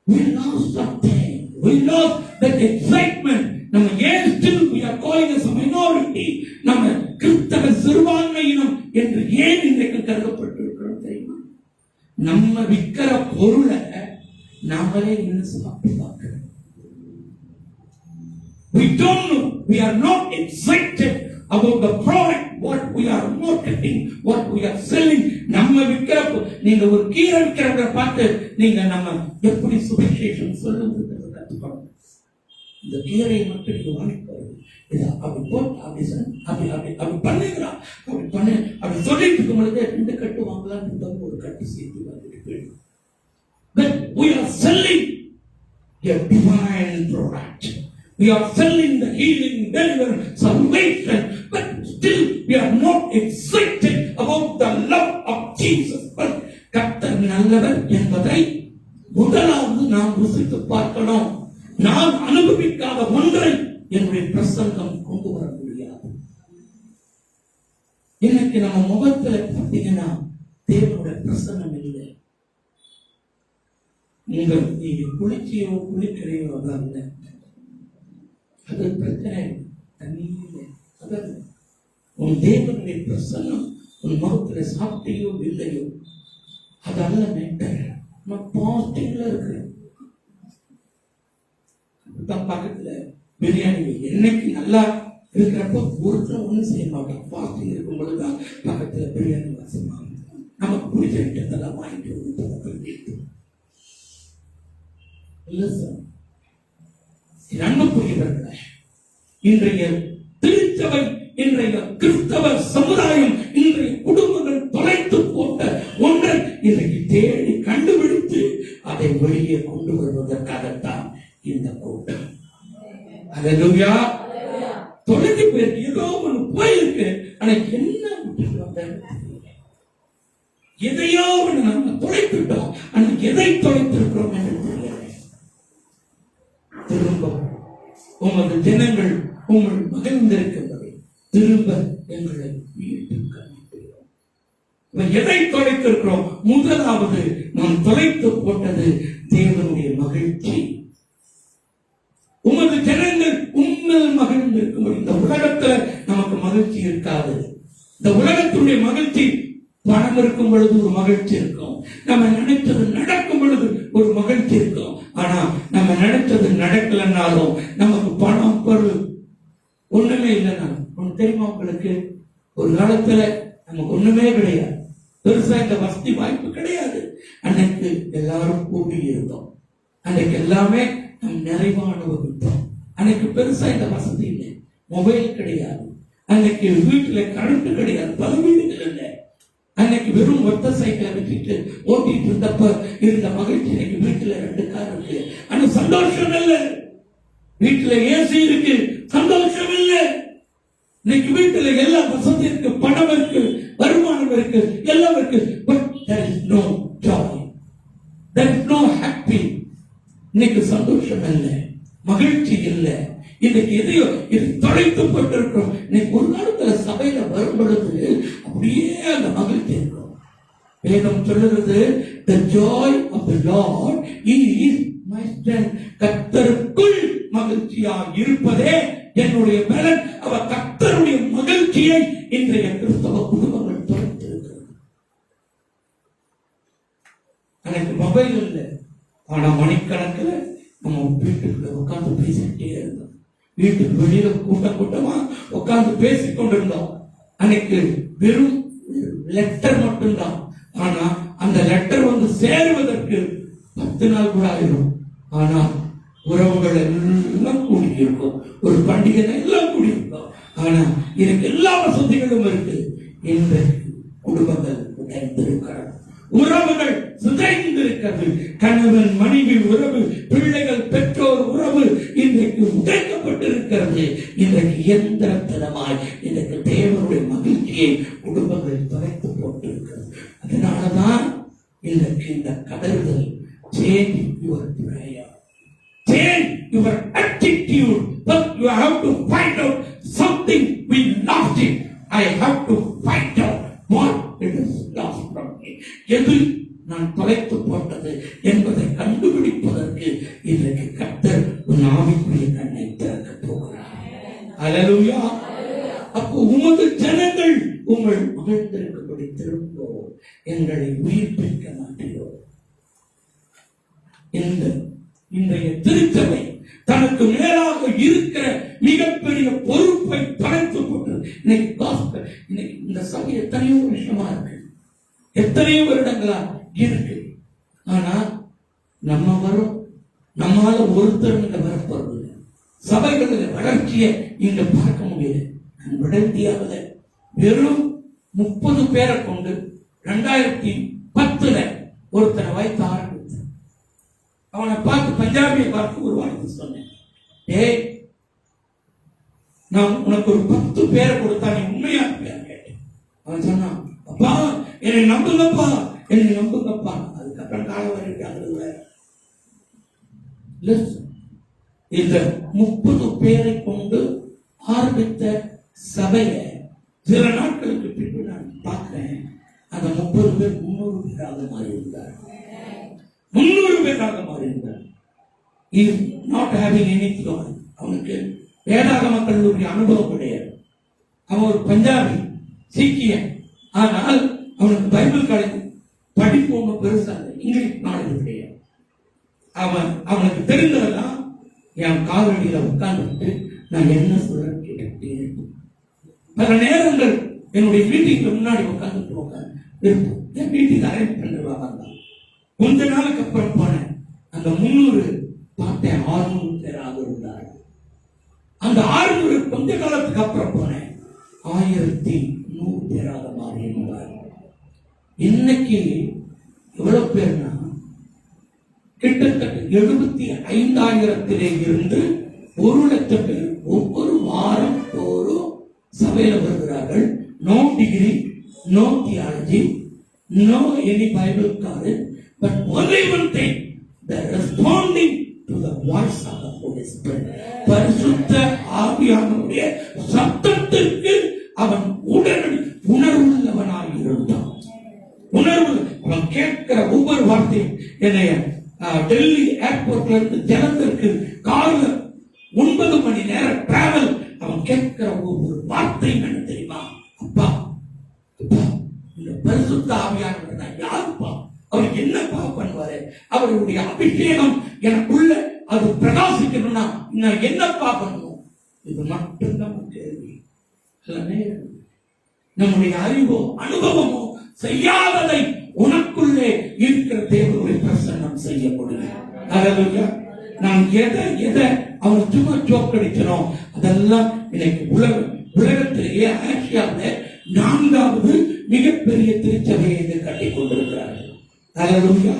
We lost something. We lost that excitement. நம்ம ஏன் still we are calling as a minority, நம்ம கிறிஸ்தவ சிறுபான்மையினம் என்று ஏன் இன்றைக்கு கருதப்பட்டிருக்கிறோம் தெரியுமா? நம்ம விற்கிற பொருளை நாமளே இன்னும் சாப்பிட்டு பார்க்கிறோம். We don't know, we are not excited about the product, what we are marketing, what we are selling. நம்ம விற்கிற, நீங்க ஒரு கீரை விற்கிறவரை பார்த்து நீங்க நம்ம எப்படி சுவிசேஷம் சொல்லுங்கிறது கற்றுக்கணும். இந்த கீரையை மட்டும் நீங்க வாங்கிப்பாரு, இதை அப்படி போட்டு அப்படி பண்ணுங்களா, அப்படி சொல்லிட்டு இருக்கும் பொழுது 2 கட்டு வாங்கலாம், ஒரு கட்டு சேர்த்து வாங்கிட்டு போயிடும். But we are selling a divine product. We are selling the healing, deliverance, salvation, but still we are not excited about the love of Jesus. But கர்த்தர் நல்லவர் என்பதை முதலாவது நாம் ருசித்து பார்க்கணும். நான் அனுபவிக்காத ஒன்றை என்னுடைய பிரசங்கம் கொண்டு வர முடியாது. இன்னைக்கு நம்ம முகத்துல பார்த்தீங்கன்னா தேவனுடைய பிரசன்னம் இல்லை. நீங்க குளிச்சியோ குளிக்கிறையோ அதல்ல, அது பிரச்சனை. தண்ணீர் அதாவது உன் தேவனுடைய பிரசன்னம் உன் முகத்துல சாப்பிட்டையோ இல்லையோ அதல்ல மேட்டர். நான் பாசிட்டிவ்ல இருக்கிறேன். பக்கத்துல பிரியாணி என்னைக்கு நல்லா இருக்கிறப்ப ஒருத்தர் ஒண்ணும் செய்ய மாட்டோம். பாசிட்டிவ் இருக்கும் பொழுதுதான் பக்கத்துல பிரியாணி வாசமாக நமக்கு பிடிச்ச ஐட்டத்தெல்லாம் வாங்கிட்டு வந்து இல்ல சார். அன்புக்குரியவர்களே, இன்றைய திருச்சபை, இன்றைய கிறிஸ்தவ சமுதாயம், இன்றைய குடும்பங்கள் தொலைத்து போட்ட ஒன்றை இன்றைக்கு தேடி கண்டுபிடித்து அதை வெளியே கொண்டு வருவதற்காகத்தான் இந்த கூட்டம். அல்லேலூயா. தொலைஞ்சு போயிருக்கு, ஏதோ ஒண்ணு போயிருக்கு. ஆனா என்ன எதையோ ஒண்ணு நம்ம தொலைத்துட்டோம். ஆனா எதை தொலைத்திருக்கிறோம் என்று தெரியல. திரும்ப உமது ஜனங்கள் உங்கள் மகிழ்ந்திருக்கின்றவை, திரும்ப எங்களை எதை தொலைத்திருக்கிறோம்? முதலாவது நாம் தொலைத்து போட்டது தேவனுடைய மகிழ்ச்சி. உமது ஜனங்கள் உண்மையில் மகிழ்ந்திருக்கும். இந்த உலகத்துல நமக்கு மகிழ்ச்சி இருக்காது. இந்த உலகத்துடைய மகிழ்ச்சி பணம் இருக்கும் பொழுது ஒரு மகிழ்ச்சி இருக்கும், நம்ம நினைச்சது நடக்கும் பொழுது ஒரு மகிழ்ச்சி இருக்கும். ஆனா நம்ம நினைச்சது நடக்கலன்னாலும் நமக்கு பணம் பொருள் ஒண்ணுமே இல்லைனாலும் ஒண்ணு தெரியுமா உங்களுக்கு? ஒரு காலத்துல நமக்கு ஒண்ணுமே கிடையாது, பெருசா இந்த வசதி வாய்ப்பு கிடையாது. அன்னைக்கு எல்லாரும் கூடி இருந்தோம், அன்னைக்கு எல்லாமே நம் நிறைவான அனுபவித்தோம். அன்னைக்கு பெருசா இந்த வசதி இல்லை, மொபைல் கிடையாது, அன்னைக்கு வீட்டுல கரண்ட் கிடையாது, பல வீடுகள் இல்லை. அன்னைக்கு வெறும் ஒத்த சைக்கிளை வச்சுட்டு ஓட்டிட்டு இருந்தப்ப இருந்த மகிழ்ச்சி இன்னைக்கு வீட்டுல 2 கார் இருக்கு, ஆனா சந்தோஷம் இல்ல. வீட்டுல ஏசி இருக்கு, சந்தோஷம் இல்ல. இன்னைக்கு வீட்டுல எல்லா வசதி இருக்கு, பணம் இருக்கு, வருமானம் இருக்கு, எல்லாம் இருக்கு, but there is no joy, there is no happy. இன்னைக்கு சந்தோஷம் இல்லை, மகிழ்ச்சி இல்லை. இன்னைக்கு எதையோ இது தொலைக்கப்பட்டிருக்கிறோம். இன்னைக்கு ஒரு காலத்துல சபையில வரும் பொழுது அப்படியே அந்த மகிழ்ச்சி இருக்கும். வேதம் சொல்லுகிறது the joy of the Lord is my strength. கர்த்தருக்குள் மகிழ்ச்சியாக இருப்பதே என்னுடைய பலன். அவ கர்த்தருடைய மகிழ்ச்சியை இன்றைய கிறிஸ்தவ குடும்பங்கள் தொலைத்திருக்கிறது. எனக்கு மொபைல் இல்லை, ஆனா மணிக்கணக்கில் நம்ம வீட்டுக்குள்ள உட்கார்ந்து பேசிக்கிட்டே இருந்தோம். வீட்டுக்கு வெளியில கூட்டமா உட்கார்ந்து பேசிக் கொண்டிருந்தோம். அன்னைக்கு வெறும் லெட்டர் மட்டும்தான், ஆனா அந்த லெட்டர் வந்து சேருவதற்கு 10 நாள் கூட ஆயிரும். ஆனா உறவுகள் எல்லாம் கூடியிருக்கும், ஒரு பண்டிகை எல்லாம் கூடியிருக்கும். ஆனா எனக்கு எல்லா வசதிகளும் இருக்கு. இன்றைக்கு குடும்பங்கள் உடைந்திருக்கிறது, உறவுகள் சிதைந்திருக்கிறது. கணவன் மனைவி உறவு, பிள்ளைகள் பெற்றோர் உறவு இன்றைக்கு உடைக்கப்பட்டிருக்கிறது. இன்றைக்கு இயந்திரத்தனமாய் இன்றைக்கு தேவனுடைய மகிழ்ச்சியை குடும்பங்கள் தொலைத்து போட்டிருக்கிறது. அதனாலதான் இன்றைக்கு இந்த கதறுதல். change your prayer, change your attitude, but you have to find out something we lost it. I have to find out what it is lost from me. எது நான் தொலைத்து போட்டது என்பதை கண்டுபிடிப்பதற்கு இன்றைக்கு கர்த்தர் உன் ஆவிக்குரிய கண்ணை திறக்க போகிறார். அல்லேலூயா. அப்போ உமது ஜனங்கள் உங்கள் மகிழ்ந்திருக்கும்படி திரும்போ, எங்களை உயிர்ப்பிக்க மாட்டீரோ. இன்றைய திருச்சபை தனக்கு மேலாக இருக்கிற மிகப்பெரிய பொறுப்பை தொலைத்து போட்டது. இன்னைக்கு இந்த சபை எத்தனையோ விஷயமா இருக்கு, எத்தனையோ வருடங்களா இருக்கு. ஆனா நம்ம வரும், நம்மால ஒருத்தர் இங்க வரப்போறது இல்லை. சபைகளில் வளர்ச்சியை இங்க பார்க்க முடியல. விடத்தியாவது வெறும் 30 பேரை கொண்டு 2010 ஒருத்தனை வைத்து ஆரம்பித்தார். அவனை பார்த்து, பஞ்சாபியை பார்த்து ஒரு வார்த்தை சொன்னேன், ஏய் நான் உனக்கு ஒரு 10 பேரை கொடுத்தா நீ உண்மையா இருப்பியான்னு கேட்டேன். அவன் சொன்னான், அப்பா என்னை நம்புங்கப்பா, என்னை நம்புங்கப்பா. அதுக்கப்புறம் காலம் வரைக்கும் வேற. இந்த 30 பேரை கொண்டு ஆரம்பித்த சபையை சில நாட்களுக்கு பின்பு நான் பார்க்கிறேன், அந்த 30 பேர் 300 பேராக மாறி இருந்தார். 300 பேராக மாறி இருந்தார். Is not having any theory. அவனுக்கு வேதாகம கல்லூரி அனுபவம் கிடையாது. அவன் ஒரு பஞ்சாபி சீக்கியன். ஆனால் அவனுக்கு பைபிள் காலேஜ் படிப்பு ஒன்றும் பெருசா இல்லை, இங்கிலீஷ் நாலேஜ் கிடையாது. அவனுக்கு தெரிந்ததெல்லாம் என் காலடியில உட்கார்ந்துட்டு நான் என்ன சொல்றேன்னு கேட்டுக்கிட்டே இருப்பேன். பல நேரங்கள் என்னுடைய மீட்டிங்ல முன்னாடி உட்கார்ந்துட்டு இருப்போம். என் மீட்டிங் அரேஞ்ச் பண்ணிடுவாங்க. கொஞ்ச நாளுக்கு அப்புறம் போனேன், அந்த 300 பார்த்தேன் 600 பேராக இருந்தார். அந்த 600 கொஞ்ச காலத்துக்கு அப்புறம் போனேன் 1100 பேராக மாறி இருந்தார். இன்னைக்கு எவ்வளவு பேர்னா கிட்டத்தட்ட 75,000 இருந்து 1,00,000 பேர் ஒவ்வொரு வாரம் ஒரு சபையில வருகிறார்கள். No degree, no theology, no any Bible college, but only one thing, they responding to the voice of the Holy Spirit. பரிசுத்த ஆவியானவருடைய சத்தத்திற்கு அவன் உடனடி உணர்வுள்ளவனாய் இருந்தான். உணர்வு. அவன் கேட்கிற ஒவ்வொரு வார்த்தையும். என்னைய டெல்லி ஏர்போர்ட்ல இருந்து ஜலத்திற்கு கார்ல 9 மணி நேரம் டிராவல். அவன் கேட்கிற ஒவ்வொரு வார்த்தையும் என்ன தெரியுமா? அப்பா இந்த பரிசுத்த ஆவியானவர் நான் யாருப்பா, அவர் என்னப்பா பண்ணுவாரு, அவருடைய அபிஷேகம் எனக்குள்ள அது பிரகாசிக்கணும்னா நான் என்னப்பா பண்ணணும்? இது மட்டும்தான் கேள்வி. நம்முடைய அறிவோ அனுபவமோ செய்யாததை உனக்குள்ளே இருக்கிற தேவனுடைய பிரசன்னம் செய்ய முடியும். அல்லேலூயா. நாம் எதை அவன் சும்மா ஜோக்கடிக்கிறோம், அதெல்லாம் இன்னைக்கு உலகத்திலேயே ஆசியாவில் 4வது மிகப்பெரிய திருச்சபையை இங்கு கட்டிக் கொண்டிருக்கிறார்கள். அல்லேலூயா.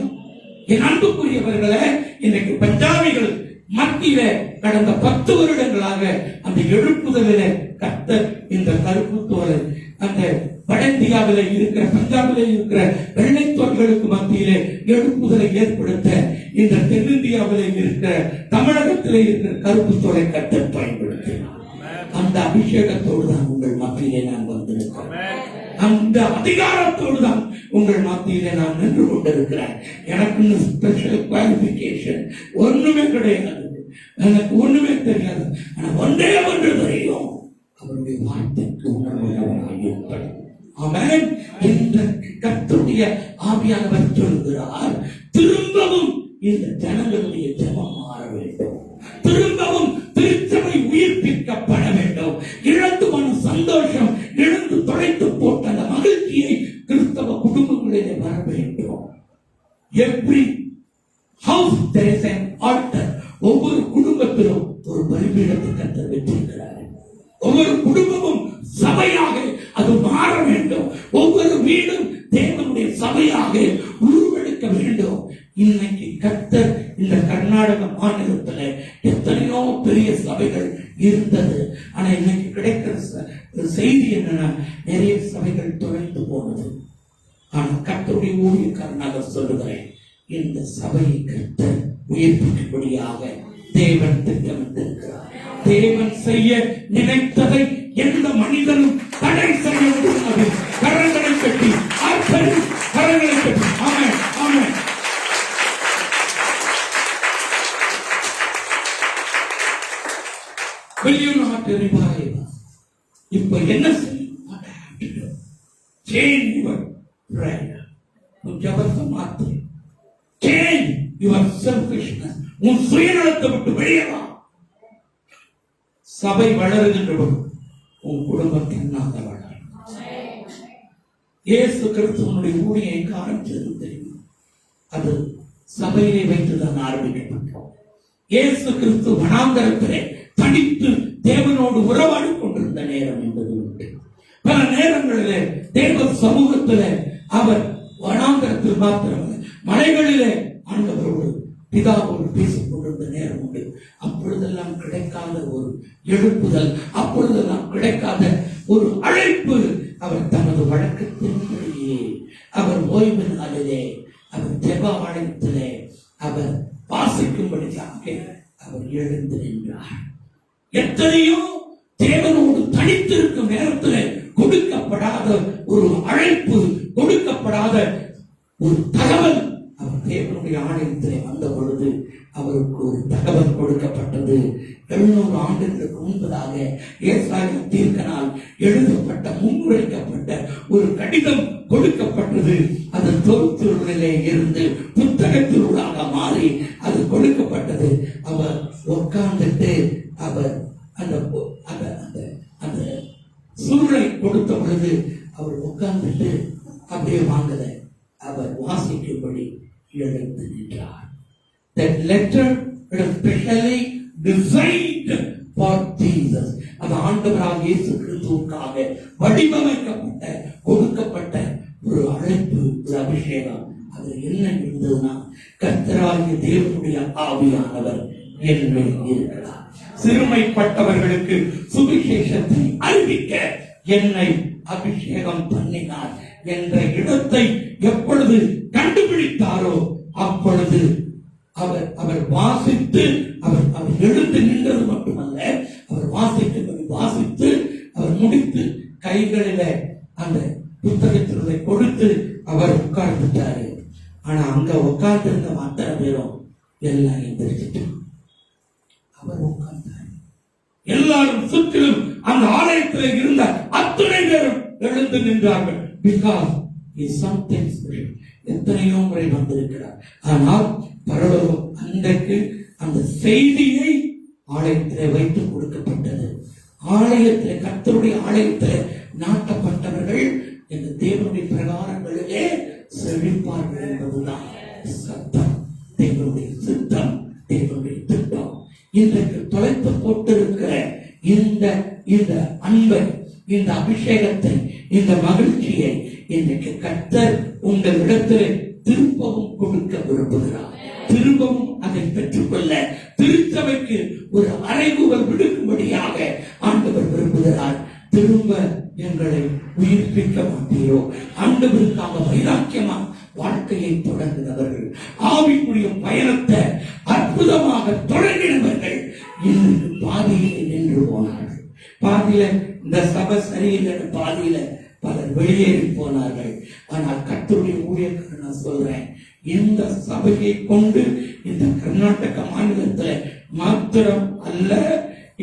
என் அன்புக்குரியவர்களே, இன்றைக்கு பஞ்சாபிகள் மத்தியில கடந்த 10 வருடங்களாக அந்த எழுப்புதலில கர்த்தர் இந்த கருப்பு தோலை அந்த வட இந்தியாவிலே இருக்கிற பஞ்சாபிலே இருக்கிற வெள்ளைத்தோர்களுக்கு மத்தியிலே எழுப்புதலை ஏற்படுத்த இந்த தென்னிந்தியாவிலே இருக்கிற தமிழகத்திலே இருக்கிற கருப்பு தோலை கர்த்தர் பயன்படுத்தினார். அந்த அபிஷேகத்தோடு தான் உங்கள் மத்தியிலே நான் வந்திருக்கிறேன். அந்த அதிகாரத்தோடு தான் உங்கள் மத்தியிலே நான் நின்று கொண்டிருக்கிறேன். எனக்கு ஸ்பெஷல் குவாலிபிகேஷன் ஒண்ணுமே கிடையாது, எனக்கு ஒண்ணுமே தெரியாது. ஆனா ஒன்றே ஒன்று தெரியும், அவருடைய வார்த்தைக்கு உணர்வுள்ளவராக இருப்பது. ஆமென். இன்றைக்கு கர்த்தருடைய ஆவியானவர் சொல்கிறார், திரும்பவும் இந்த ஜனங்களுடைய ஜெபம் மாற வேண்டும், திரும்பவும் திருச்சபை உயிர்ப்பிக்கப்பட வேண்டும். இழந்து போன சந்தோஷம், இழந்து தொலைத்து போட்ட அந்த மகிழ்ச்சியை கிறிஸ்தவ குடும்பங்களிலே வர வேண்டும். Every house there is an altar. ஒவ்வொரு குடும்பத்திலும் ஒரு பலிபீடத்தை கர்த்தர் வைத்திருக்கிறார். ஒவ்வொரு குடும்பமும் சபையாக அது மாற வேண்டும். ஒவ்வொரு வீடும் தேவனுடைய சபையாக உருவெடுக்க வேண்டும். இன்னைக்கு கர்த்தர் இந்த கர்நாடக மாநிலத்தில் எத்தனையோ பெரிய சபைகள் இருந்தது. ஆனா இன்னைக்கு கிடைக்கிற செய்தி என்னன்னா, நிறைய சபைகள் தொலைந்து போனது. ஆனா கர்த்தருடைய ஊழியக்காரனாக சொல்லுகிறேன், இந்த சபையை கர்த்தர் உயிர்ப்பிக்கும்படியாக தேவன் திட்டமிட்டிருக்கிறார். தேவன் செய்ய நினைத்ததை எந்த மனிதனும் தடை செய்ய முடியாது. கரங்களை கட்டி ஆர்ப்பரி, கரங்களை கட்டி. ஆமென், ஆமென். Will you not revive? இப்ப என்ன செய்யும்? What I have to do? Change your prayer. உன் ஜபத்தை மாற்று. Change your selfishness. உன் சுயநலத்தை விட்டு வெளியே வா. சபை வளருகின்ற போது உன் குடும்பத்தை என்னாக வளரும். இயேசு கிறிஸ்துவனுடைய ஊழியை எங்க ஆரம்பிச்சது தெரியும்? அது சபையிலே வைத்துதான் ஆரம்பிக்கப்பட்டோம். இயேசு கிறிஸ்து வனாந்தரத்திலே தனித்து தேவனோடு உறவாடி கொண்டிருந்த நேரம் என்பது உண்டு. பல நேரங்களிலே தேவ சமூகத்திலே அவர் வனாந்தரத்தில் மாத்திரமல்ல, மலைகளிலே ஆண்டவரோடு பிதாவோடு பேசிக் கொண்டிருந்த நேரம் உண்டு. அப்பொழுதெல்லாம் கிடைக்காத ஒரு எழுப்புதல், அப்பொழுதெல்லாம் கிடைக்காத ஒரு அழைப்பு, அவர் தனது வழக்கத்தின்படியே அவர் ஓய்வு நாளிலே அவர் ஜெப ஆலயத்திலே அவர் வாசிக்கும்படியாக அவர் எழுந்து நின்றார். எத்தனையோ தேவனோடு தனித்திருக்கும் நேரத்தில் கொடுக்கப்படாத ஒரு அழைப்பு, கொடுக்கப்படாத ஒரு தகவல் அவர் தேவனுடைய ஆலயத்திலே வந்த பொழுது அவருக்கு ஒரு தகவல் கொடுக்கப்பட்டது. 700 ஆண்டுகளுக்கு முன்பதாக ஏசாயா தீர்க்கனால் எழுதப்பட்ட, முன்வைக்கப்பட்ட ஒரு கடிதம் கொடுக்கப்பட்டது. அது தொகுத்திலே இருந்து புத்தகத்திற்காக மாறி அது கொடுக்கப்பட்டது. அவர் உட்கார்ந்துட்டு அவர் அந்த சூழலை கொடுத்த பொழுது அவர் உட்கார்ந்துட்டு அப்படியே வாங்கல, அவர் வாசிக்கும்படி எழுந்து நின்றார். That letter was specially designed for Jesus. அது ஆண்டவராகிய இயேசு கிறிஸ்துவுக்காக வடிவமைக்கப்பட்ட, கொடுக்கப்பட்ட ஒரு அழைப்பு, ஒரு அபிஷேகம். அது என்ன இருந்ததுன்னா, கர்த்தராகிய தேவனுடைய ஆவியானவர் என்னில் இருக்கிறார். சிறுமைப்பட்டவர்களுக்கு சுவிசேஷத்தை அறிவிக்க என்னை அபிஷேகம் பண்ணினார் என்ற இடத்தை எப்பொழுது கண்டுபிடித்தாரோ அப்பொழுது அவர் வாசித்து அவர் எழுந்து நின்றது மட்டுமல்ல, அவர் வாசித்து அவர் முடித்து கைகளில அந்த புத்தகத்தினுடைய கொடுத்து அவர் உட்கார்ந்துட்டாரு. ஆனா அங்க உட்கார்ந்திருந்த அத்தனை பேரும் எல்லாம் எந்திரிச்சிட்டு அவர் உட்கார்ந்தார். எல்லாரும் சுற்றிலும் அந்த ஆலயத்தில் இருந்த அத்தனை பேரும் எழுந்து நின்றார்கள். Because is something special. எத்தனையோ முறை வந்திருக்கிறார். ஆனால் பரலோகம் அன்றைக்கு அந்த செய்தியை ஆலயத்தில் வைத்து கொடுக்கப்பட்டது. ஆலயத்தில், கர்த்தருடைய ஆலயத்தில் நாட்டப்பட்டவர்கள் இந்த தேவனுடைய பிரகாரங்களிலே செழிப்பார்கள் என்பதுதான் சத்தம், தேவனுடைய சித்தம், தேவனுடைய திட்டம். இன்றைக்கு தொலைத்து போட்டிருக்கிற இந்த அன்பை, இந்த அபிஷேகத்தை இந்த மகிழ்ச்சியை இன்னைக்கு கர்த்தர் உங்களிடத்தில் திரும்பவும் கொடுக்க விரும்புகிறார். திரும்பவும் அதை பெற்றுக்கொள்ள திருச்சபைக்கு ஒரு அறைகூவல் விடுக்கும்படியாக ஆண்டவர் விரும்புகிறார். திரும்ப எங்களை உயிர்ப்பிக்க மாட்டீரோ? ஆண்டவருக்காக வைராக்கியமா வாழ்க்கையை தொடங்கினவர்கள், ஆவிக்குரிய பயணத்தை அற்புதமாக தொடங்கினவர்கள் இன்று பாதியிலே நின்று போனார்கள். பாதியில இந்த சபை சரியில்லைன்னு பாதியில பலர் வெளியேறி போனார்கள். ஆனால் கர்த்தருடைய ஊழியக்காரர் நான் சொல்றேன், இந்த சபையை கொண்டு இந்த கர்நாடக மாநிலத்துல மாத்திரம் அல்ல,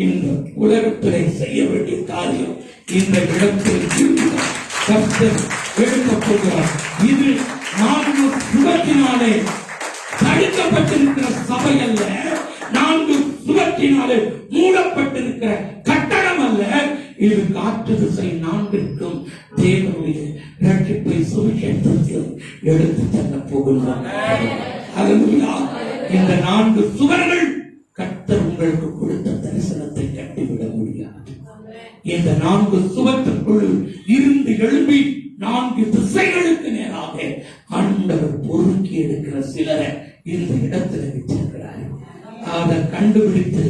இந்த உலகத்திலே செய்ய வேண்டிய காரியம் இந்த இடத்தில் கர்த்தர் எழுப்பப் போகிறார். இது நான்கு சுவற்றினாலே தடுக்கப்பட்டிருக்கிற சபை அல்ல, நான்கு சுவற்றினாலே மூடப்பட்டிருக்கிற கட்டடம் அல்ல. இது காற்று திசை நான்கிற்கும் தேவனுடைய ரட்சிப்பை சுவிசேஷத்திற்கும் எடுத்து செல்ல போகின்றார். இந்த நான்கு சுவர்கள் கர்த்தர் உங்களுக்கு கொடுத்த தரிசனத்தை கட்டிவிட முடியாது. இந்த நான்கு சுவற்றுக்குள் இருந்து எழும்பி நான்கு திசைகளுக்கு நேராக ஆண்டவர் பொறுக்கி எடுக்கிற சிலரை இந்த இடத்துல வச்சிருக்கிறார். அதை கண்டுபிடித்து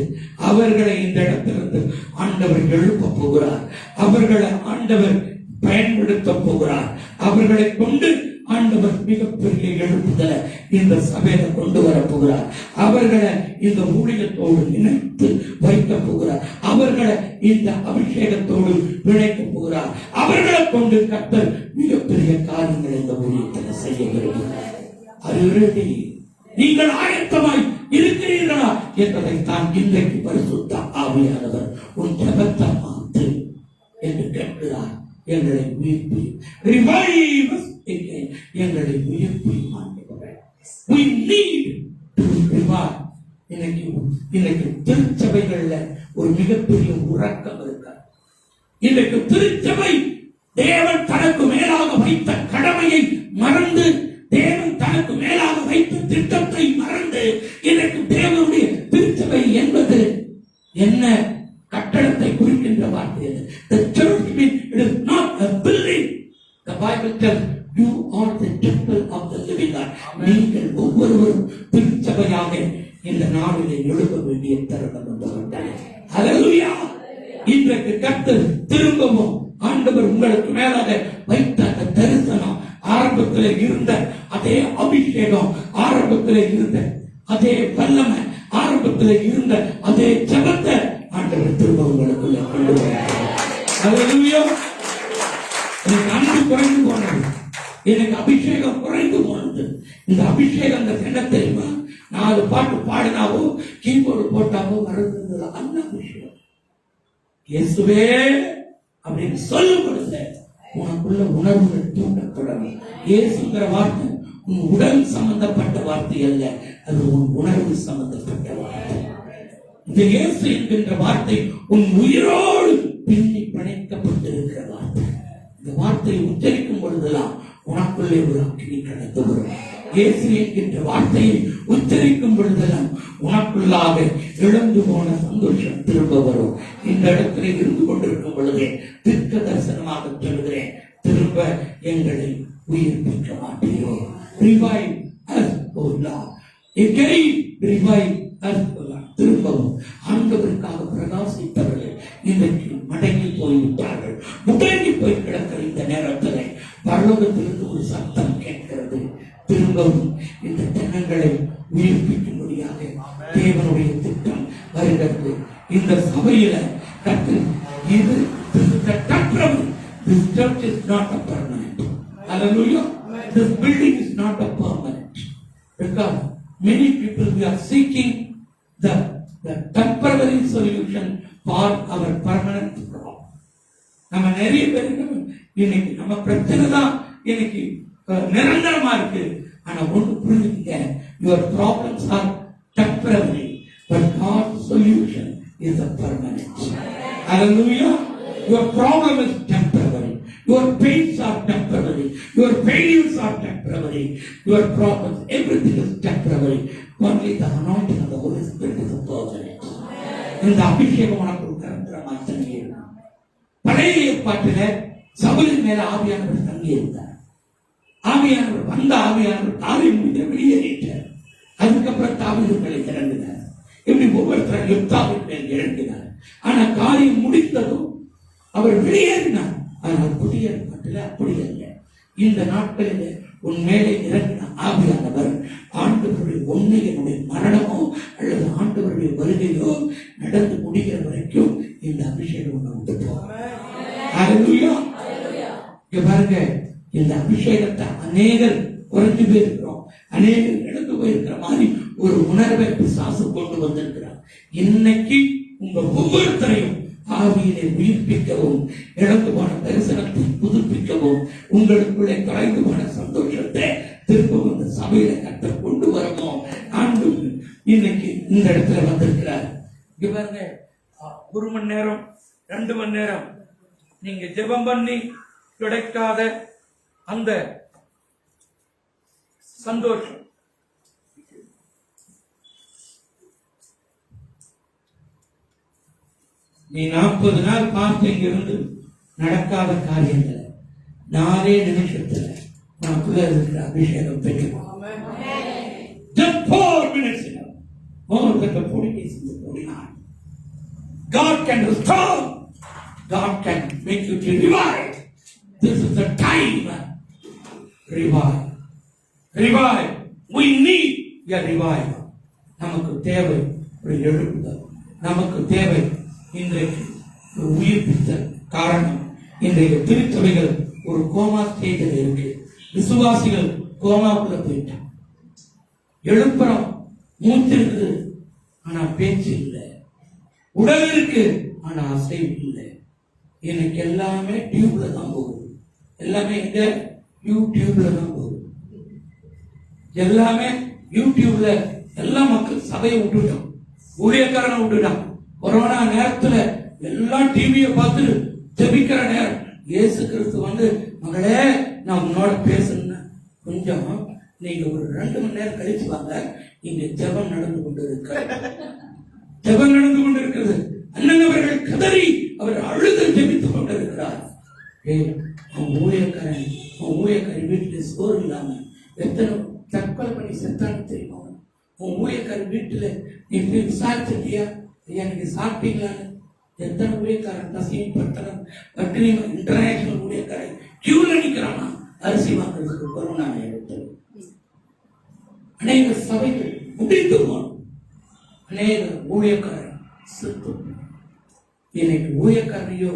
அவர்களை இந்த இடத்திலிருந்து ஆண்டவர் எழுப்ப போகிறார். அவர்களை ஆண்டவர் பயன்படுத்த போகிறார். அவர்களை கொண்டு ஆண்டவர் மிகப்பெரிய எழுப்புதலை இந்த சபையில கொண்டு வர போகிறார். அவர்களை இந்த ஊழியத்தோடு இணைத்து வைக்க போகிறார். அவர்களை இந்த அபிஷேகத்தோடு இணைக்க போகிறார். அவர்களை கொண்டு கர்த்தர் மிகப்பெரிய காரியங்கள் இந்த ஊழியத்தில் செய்ய விரும்புகிறார். அது நீங்கள் ஆயத்தமாய் இருக்கிறீர்களா என்பதை தான் இன்றைக்கு பரிசுத்த ஆவியானவர் உன் ஜெபத்தை மாற்று என்று கேட்கிறார். எங்களை உயிர்ப்பி revive us again. எங்களை உயிர்ப்பி ஆண்டவரே. We need to revive. இன்னைக்கு திருச்சபைகள்ல ஒரு மிகப்பெரிய உறக்கம் இருக்கு. இன்னைக்கு திருச்சபை தேவன் தனக்கு மேலாக வைத்த கடமையை மறந்து, தேவன் தனக்கு மேலாக வைத்த திட்டத்தை மறந்து, இன்னைக்கு தேவனுடைய திருச்சபை என்பது என்ன கட்டடத்தை குறிக்கின்ற வார்த்தை. The church means it is not a building. The Bible tells you are the temple of the living God. நீங்கள் ஒவ்வொருவரும் திருச்சபையாக இந்த நாளிலே எழுத வேண்டிய தருணம் வந்துவிட்டது. ஹல்லேலூயா. இன்றைக்கு கர்த்தர் திரும்பவும் ஆண்டவர் உங்களுக்கு மேலாக வைத்த அந்த தரிசனம், ஆரம்பத்தில் இருந்த அதே அபிஷேகம், ஆரம்பத்தில் இருந்த அதே வல்லமை, ஆரம்பத்தில் இருந்த அதே ஜெபத்தை ஆண்டவர் திரும்ப உங்களுக்குள்ள கொண்டு வரார். ஹல்லேலூயா. எனக்கு அன்பு குறைந்து போனது, எனக்கு அபிஷேகம் குறைந்து போனது. இந்த அபிஷேகம் என்ன தெரியுமா? 4 பாட்டு பாடினாவோ கீபோர்டு போட்டாவோ வருது அந்த அபிஷேகம். இயேசுவே அப்படின்னு சொல்லும் பொழுது உனக்குள்ள உணர்வுகள் தூண்டப்படும். இயேசுங்கிற வார்த்தை உன் உடல் சம்பந்தப்பட்ட வார்த்தை அல்ல, அது உன் உணர்வு சம்பந்தப்பட்ட வார்த்தை. இந்த இயேசு என்கின்ற வார்த்தை உன் உயிரோடு பின்னி பிணைக்கப்பட்டிருக்கிற வார்த்தை. இந்த வார்த்தையை உச்சரிக்கும் பொழுதெல்லாம் உனக்குள்ளே ஒரு அக்கினி கடந்து வரும். இயேசு என்கின்ற வார்த்தையை உச்சரிக்கும் பொழுதெல்லாம் உனக்குள்ளாக இழந்து போன சந்தோஷம் திரும்ப வரும். இந்த இடத்திலே இருந்து கொண்டிருக்கும் பொழுதே தீர்க்க தரிசனமாக சொல்கிறேன், திரும்ப எங்களை உயிர்ப்பிக்க மாட்டீரோ? Revive us, O Lord. Again, revive us, O Lord. திரும்பவும் ஆண்டவருக்காக பிரகாசித்தவர்கள் இன்றைக்கு மடங்கி போய்விட்டார்கள். முடங்கி போய் கிடக்கிற இந்த நேரத்தில் பரலோகத்திலிருந்து ஒரு சத்தம் கேட்கிறது. திரும்பவும் இந்த ஜனங்களை உயிர்ப்பிக்கும்படியாக தேவனுடைய திட்டம் வருகிறது. இந்த சபையில இது temporary. This church is not a permanent. Hallelujah. This building is not a permanent. Because many people we are seeking the temporary solution for our permanent problem. நம்ம நிறைய பேருக்கு இன்னைக்கு நம்ம பிரச்சனை தான் இன்னைக்கு நிரந்தரமா இருக்கு. ஆனா ஒன்று புரிஞ்சுக்கங்க, your problems are temporary, but God's solution is a permanent. Hallelujah. Your problem is temporary. Your pains are temporary. Your failures are temporary. Your problems, everything is temporary. Only the anointing of the Holy Spirit is a permanent. இந்த அபிஷேகம் உனக்கு நிரந்தரமாக தருகிறது. பழைய ஏற்பாட்டில சவுலின் மேல ஆவியானவர் தங்கி இருந்தார். ஆவியானவர் வந்த ஆவியானவர் தாவீது மீது வெளியேறிட்டார். அதுக்கப்புறம் தாவீது மேலே இறங்கினார். இப்படி ஒவ்வொருத்தரும் யுத்தாவின் மேல் இறங்கினார். ஆனா காரியம் முடிந்ததும் அவர் வெளியேறினார். ஆனால் புதிய நாட்டில் அப்படி அல்ல. இந்த நாட்களில் உன் மேலே இறங்கின ஆவியானவர் ஆண்டவருடைய ஒண்ணு என்னுடைய மரணமோ அல்லது ஆண்டவருடைய வருகையோ நடந்து முடிகிற வரைக்கும் இந்த அபிஷேகம் ஒண்ணு விட்டு போகும். பாருங்க, இந்த அபிஷேகத்தை அநேகர் குறைஞ்சு போயிருக்கிறோம், அநேகர் இழந்து போயிருக்கிற மாதிரி ஒரு உணர்வை பிசாசு கொண்டு வந்திருக்கிறார். இன்னைக்கு உங்க ஒவ்வொருத்தரையும் ஆவியிலே உயிர்ப்பிக்கவும், இழந்து போன தரிசனத்தை புதுப்பிக்கவும், உங்களுக்குள்ளே தொலைந்து போன சந்தோஷத்தை திரும்பவும் இந்த சபையில கர்த்தர் கொண்டு வரவும் ஆண்டு இன்னைக்கு இந்த இடத்துல வந்திருக்கிறார். இங்க பாருங்க, 1 மணி நேரம் 2 மணி நேரம் நீங்க ஜெபம் பண்ணி கிடைக்காத அந்த சந்தோஷம் நீ 40 நாள் பார்த்து இங்கிருந்து நடக்காத காரியங்களை 4 நிமிஷத்துல நமக்குள்ள இருக்கிற அபிஷேகம் பெற்றுக்கோ. Just 4 minutes more than the 40 days in the 49. God can restore. God can make you to revive. This is the time. Revive. Revive. We need a revival. நமக்கு தேவை ஒரு எழுப்புதல். நமக்கு தேவை இன்றைக்கு ஒரு உயிர்ப்பித்தல். காரணம், இன்றைய திருச்சபைகள் ஒரு கோமா ஸ்டேஜில் இருக்கு. விசுவாசிகள் கோமாவுக்குள்ள போயிட்டான். எழுப்புறோம், மூச்சு இருக்குது ஆனா பேச்சு இல்லை, உடல் இருக்கு ஆனா அசைவு இல்லை. இன்னைக்கு எல்லாமே டியூப்ல தான் போகுது. எல்லாமே எங்க? யூடியூப்ல தான் போகுது. எல்லாமே யூடியூப்ல. எல்லா மக்கள் சபையை விட்டுட்டோம், ஊழியக்காரனை விட்டுட்டான். கொரோனா நேரத்துல எல்லாம் டிவியை பார்த்துட்டு ஜெபிக்கிற நேரம் இயேசு கிறிஸ்து வந்து, மகளே நான் உன்னோட பேசணும், கொஞ்சம் நீங்க ஒரு 2 மணி நேரம் கழிச்சு வாங்க, இங்க ஜெபம் நடந்து கொண்டிருக்கிறது. அண்ணனவர்கள் கதறி அவர் அழுது ஜெபித்துக் கொண்டிருக்கிறார். அவன் ஊழியக்காரி வீட்டுல சோறு இல்லாம எத்தனை தற்கொலை பண்ணி செத்தான்னு தெரியுமா? உன் ஊழியக்காரி வீட்டுல நீ போய் விசாரிச்சிட்டியா? எனக்கு சாப்பிட்டீங்களான்னு எத்தனை ஊழியக்காரன் தசையும் பட்டணம் பட்டினி இன்டர்நேஷனல் ஊழியக்காரன் கியூல நிக்கிறானா அரிசி வாங்குறதுக்கு கொரோனா நேரத்தில். அநேக சபைகள் முடிந்து போனோம், அநேக ஊழியக்காரன் செத்து. இன்னைக்கு ஊழியக்காரையோ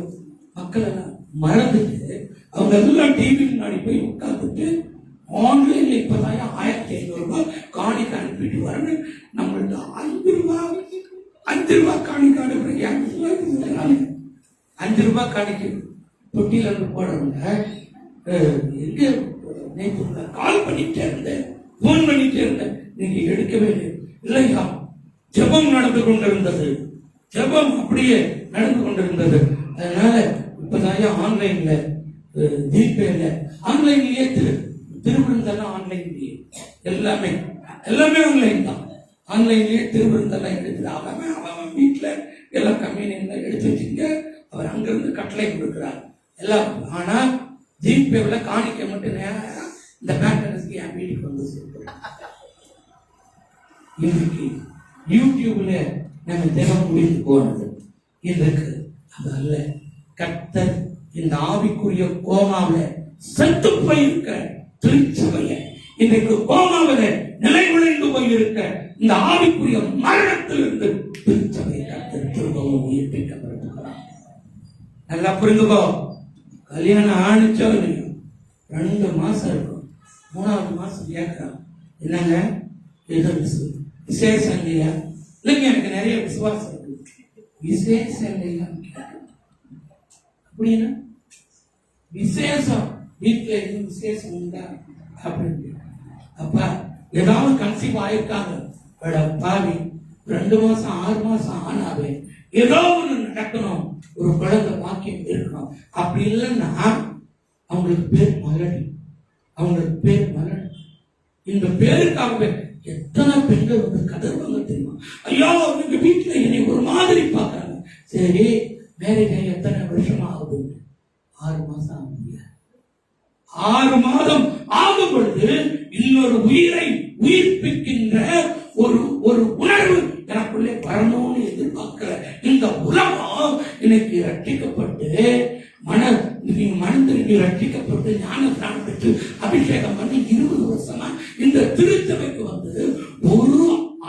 மக்கள் எல்லாம் மறந்துட்டு அவங்க எல்லாம் டிவி முன்னாடி போய் உட்கார்ந்துட்டு ஆன்லைன்ல இப்பதான் 1500 ரூபாய் காணிக்கு அனுப்பிட்டு வரணும். நம்மள்ட்ட 5 ரூபாய் காணிக்கு அனுப்புறீங்க. 5 ரூபாய் காணிக்கு தொட்டில இருந்து போடுறவங்க எங்க நேற்று கால் பண்ணிட்டே இருந்தேன், போன் பண்ணிட்டே இருந்தேன், நீங்க எடுக்கவே இல்லையா? ஜெபம் நடந்து கொண்டிருந்தது, ஜெபம் அப்படியே நடந்து கொண்டிருந்தது. அதனால இப்பதான் ஆன்லைன்ல ஜிபேல ஆன்லைன்லயே திருவிருந்தெல்லாம் ஆன்லைன்லயே எல்லாமே ஆன்லைன் தான். ஆன்லைன்லயே திருவிருந்தெல்லாம் எடுத்து அவன் வீட்டுல எல்லாம் கம்யூனியன்ல எடுத்து வச்சுங்க. அவர் அங்கிருந்து கட்டளை கொடுக்கிறார் எல்லாம். ஆனா ஜிபேல காணிக்க மட்டும் நேரம் இந்த பேட்டர்ஸ்க்கு என் வீட்டுக்கு வந்து சேர்க்கிறேன். இன்னைக்கு யூடியூப்ல நம்ம தினம் முடிந்து போனது இன்றைக்கு அது அல்ல. கர்த்தர் இந்த ஆவிக்குரிய கோமாவில் செத்து போயிருக்க திருச்சபையை, இன்றைக்கு கோமாவில் நிலை விளைந்து போயிருக்க இந்த ஆவிக்குரிய மரணத்திலிருந்து திருச்சபையை கர்த்தர் திரும்பவும் உயிர்ப்பிக்க விரும்புகிறார். நல்லா புரிந்துக்கோ. கல்யாணம் ஆணிச்சோ இல்லையோ 2 மாசம் இருக்கும், 3வது மாசம் கேட்கிறான், என்னங்க இது விசேஷம் இல்லையா? இல்லைங்க, எனக்கு நிறைய விசுவாசம் இருக்கு. விசேஷம் இல்லையா அப்படின்னா விசேஷம் வீட்டுல இருந்து விசேஷம் உண்டா அப்படின்னு. அப்பா ஏதாவது கன்சீவ் ஆயிருக்காங்க, பாவி 2 மாசம் 6 மாசம் ஆனாவே ஏதோ ஒண்ணு நடக்கணும், ஒரு குழந்தை பாக்கியம் இருக்கணும். அப்படி இல்லைன்னா அவங்களுக்கு பேர் மலடி, அவங்களுக்கு பேர் மலடி. இந்த பேருக்காகவே எத்தனை பெண்கள் வந்து கதறுவாங்க தெரியுமா? ஐயோ எங்க வீட்டுல என்னை ஒரு மாதிரி பாக்குறாங்க. சரி, மேரேஜ் எத்தனை வருஷம் ஆகுது? 6 மாசம் ஆகுது. 6 மாதம் ஆகும் பொழுது இன்னொரு உயிரை உயிர்ப்பிக்கின்ற ஒரு உணர்வு எனக்குள்ளே வரணும்னு எதிர்பார்க்கிற இந்த உலகம் இன்னைக்கு ரட்சிக்கப்பட்டு மனதிற்கு ரட்சிக்கப்பட்டு ஞானஸ்நானம் பெற்று அபிஷேகம் பண்ணி 20 வருஷமா இந்த திருச்சபைக்கு வந்து ஒரு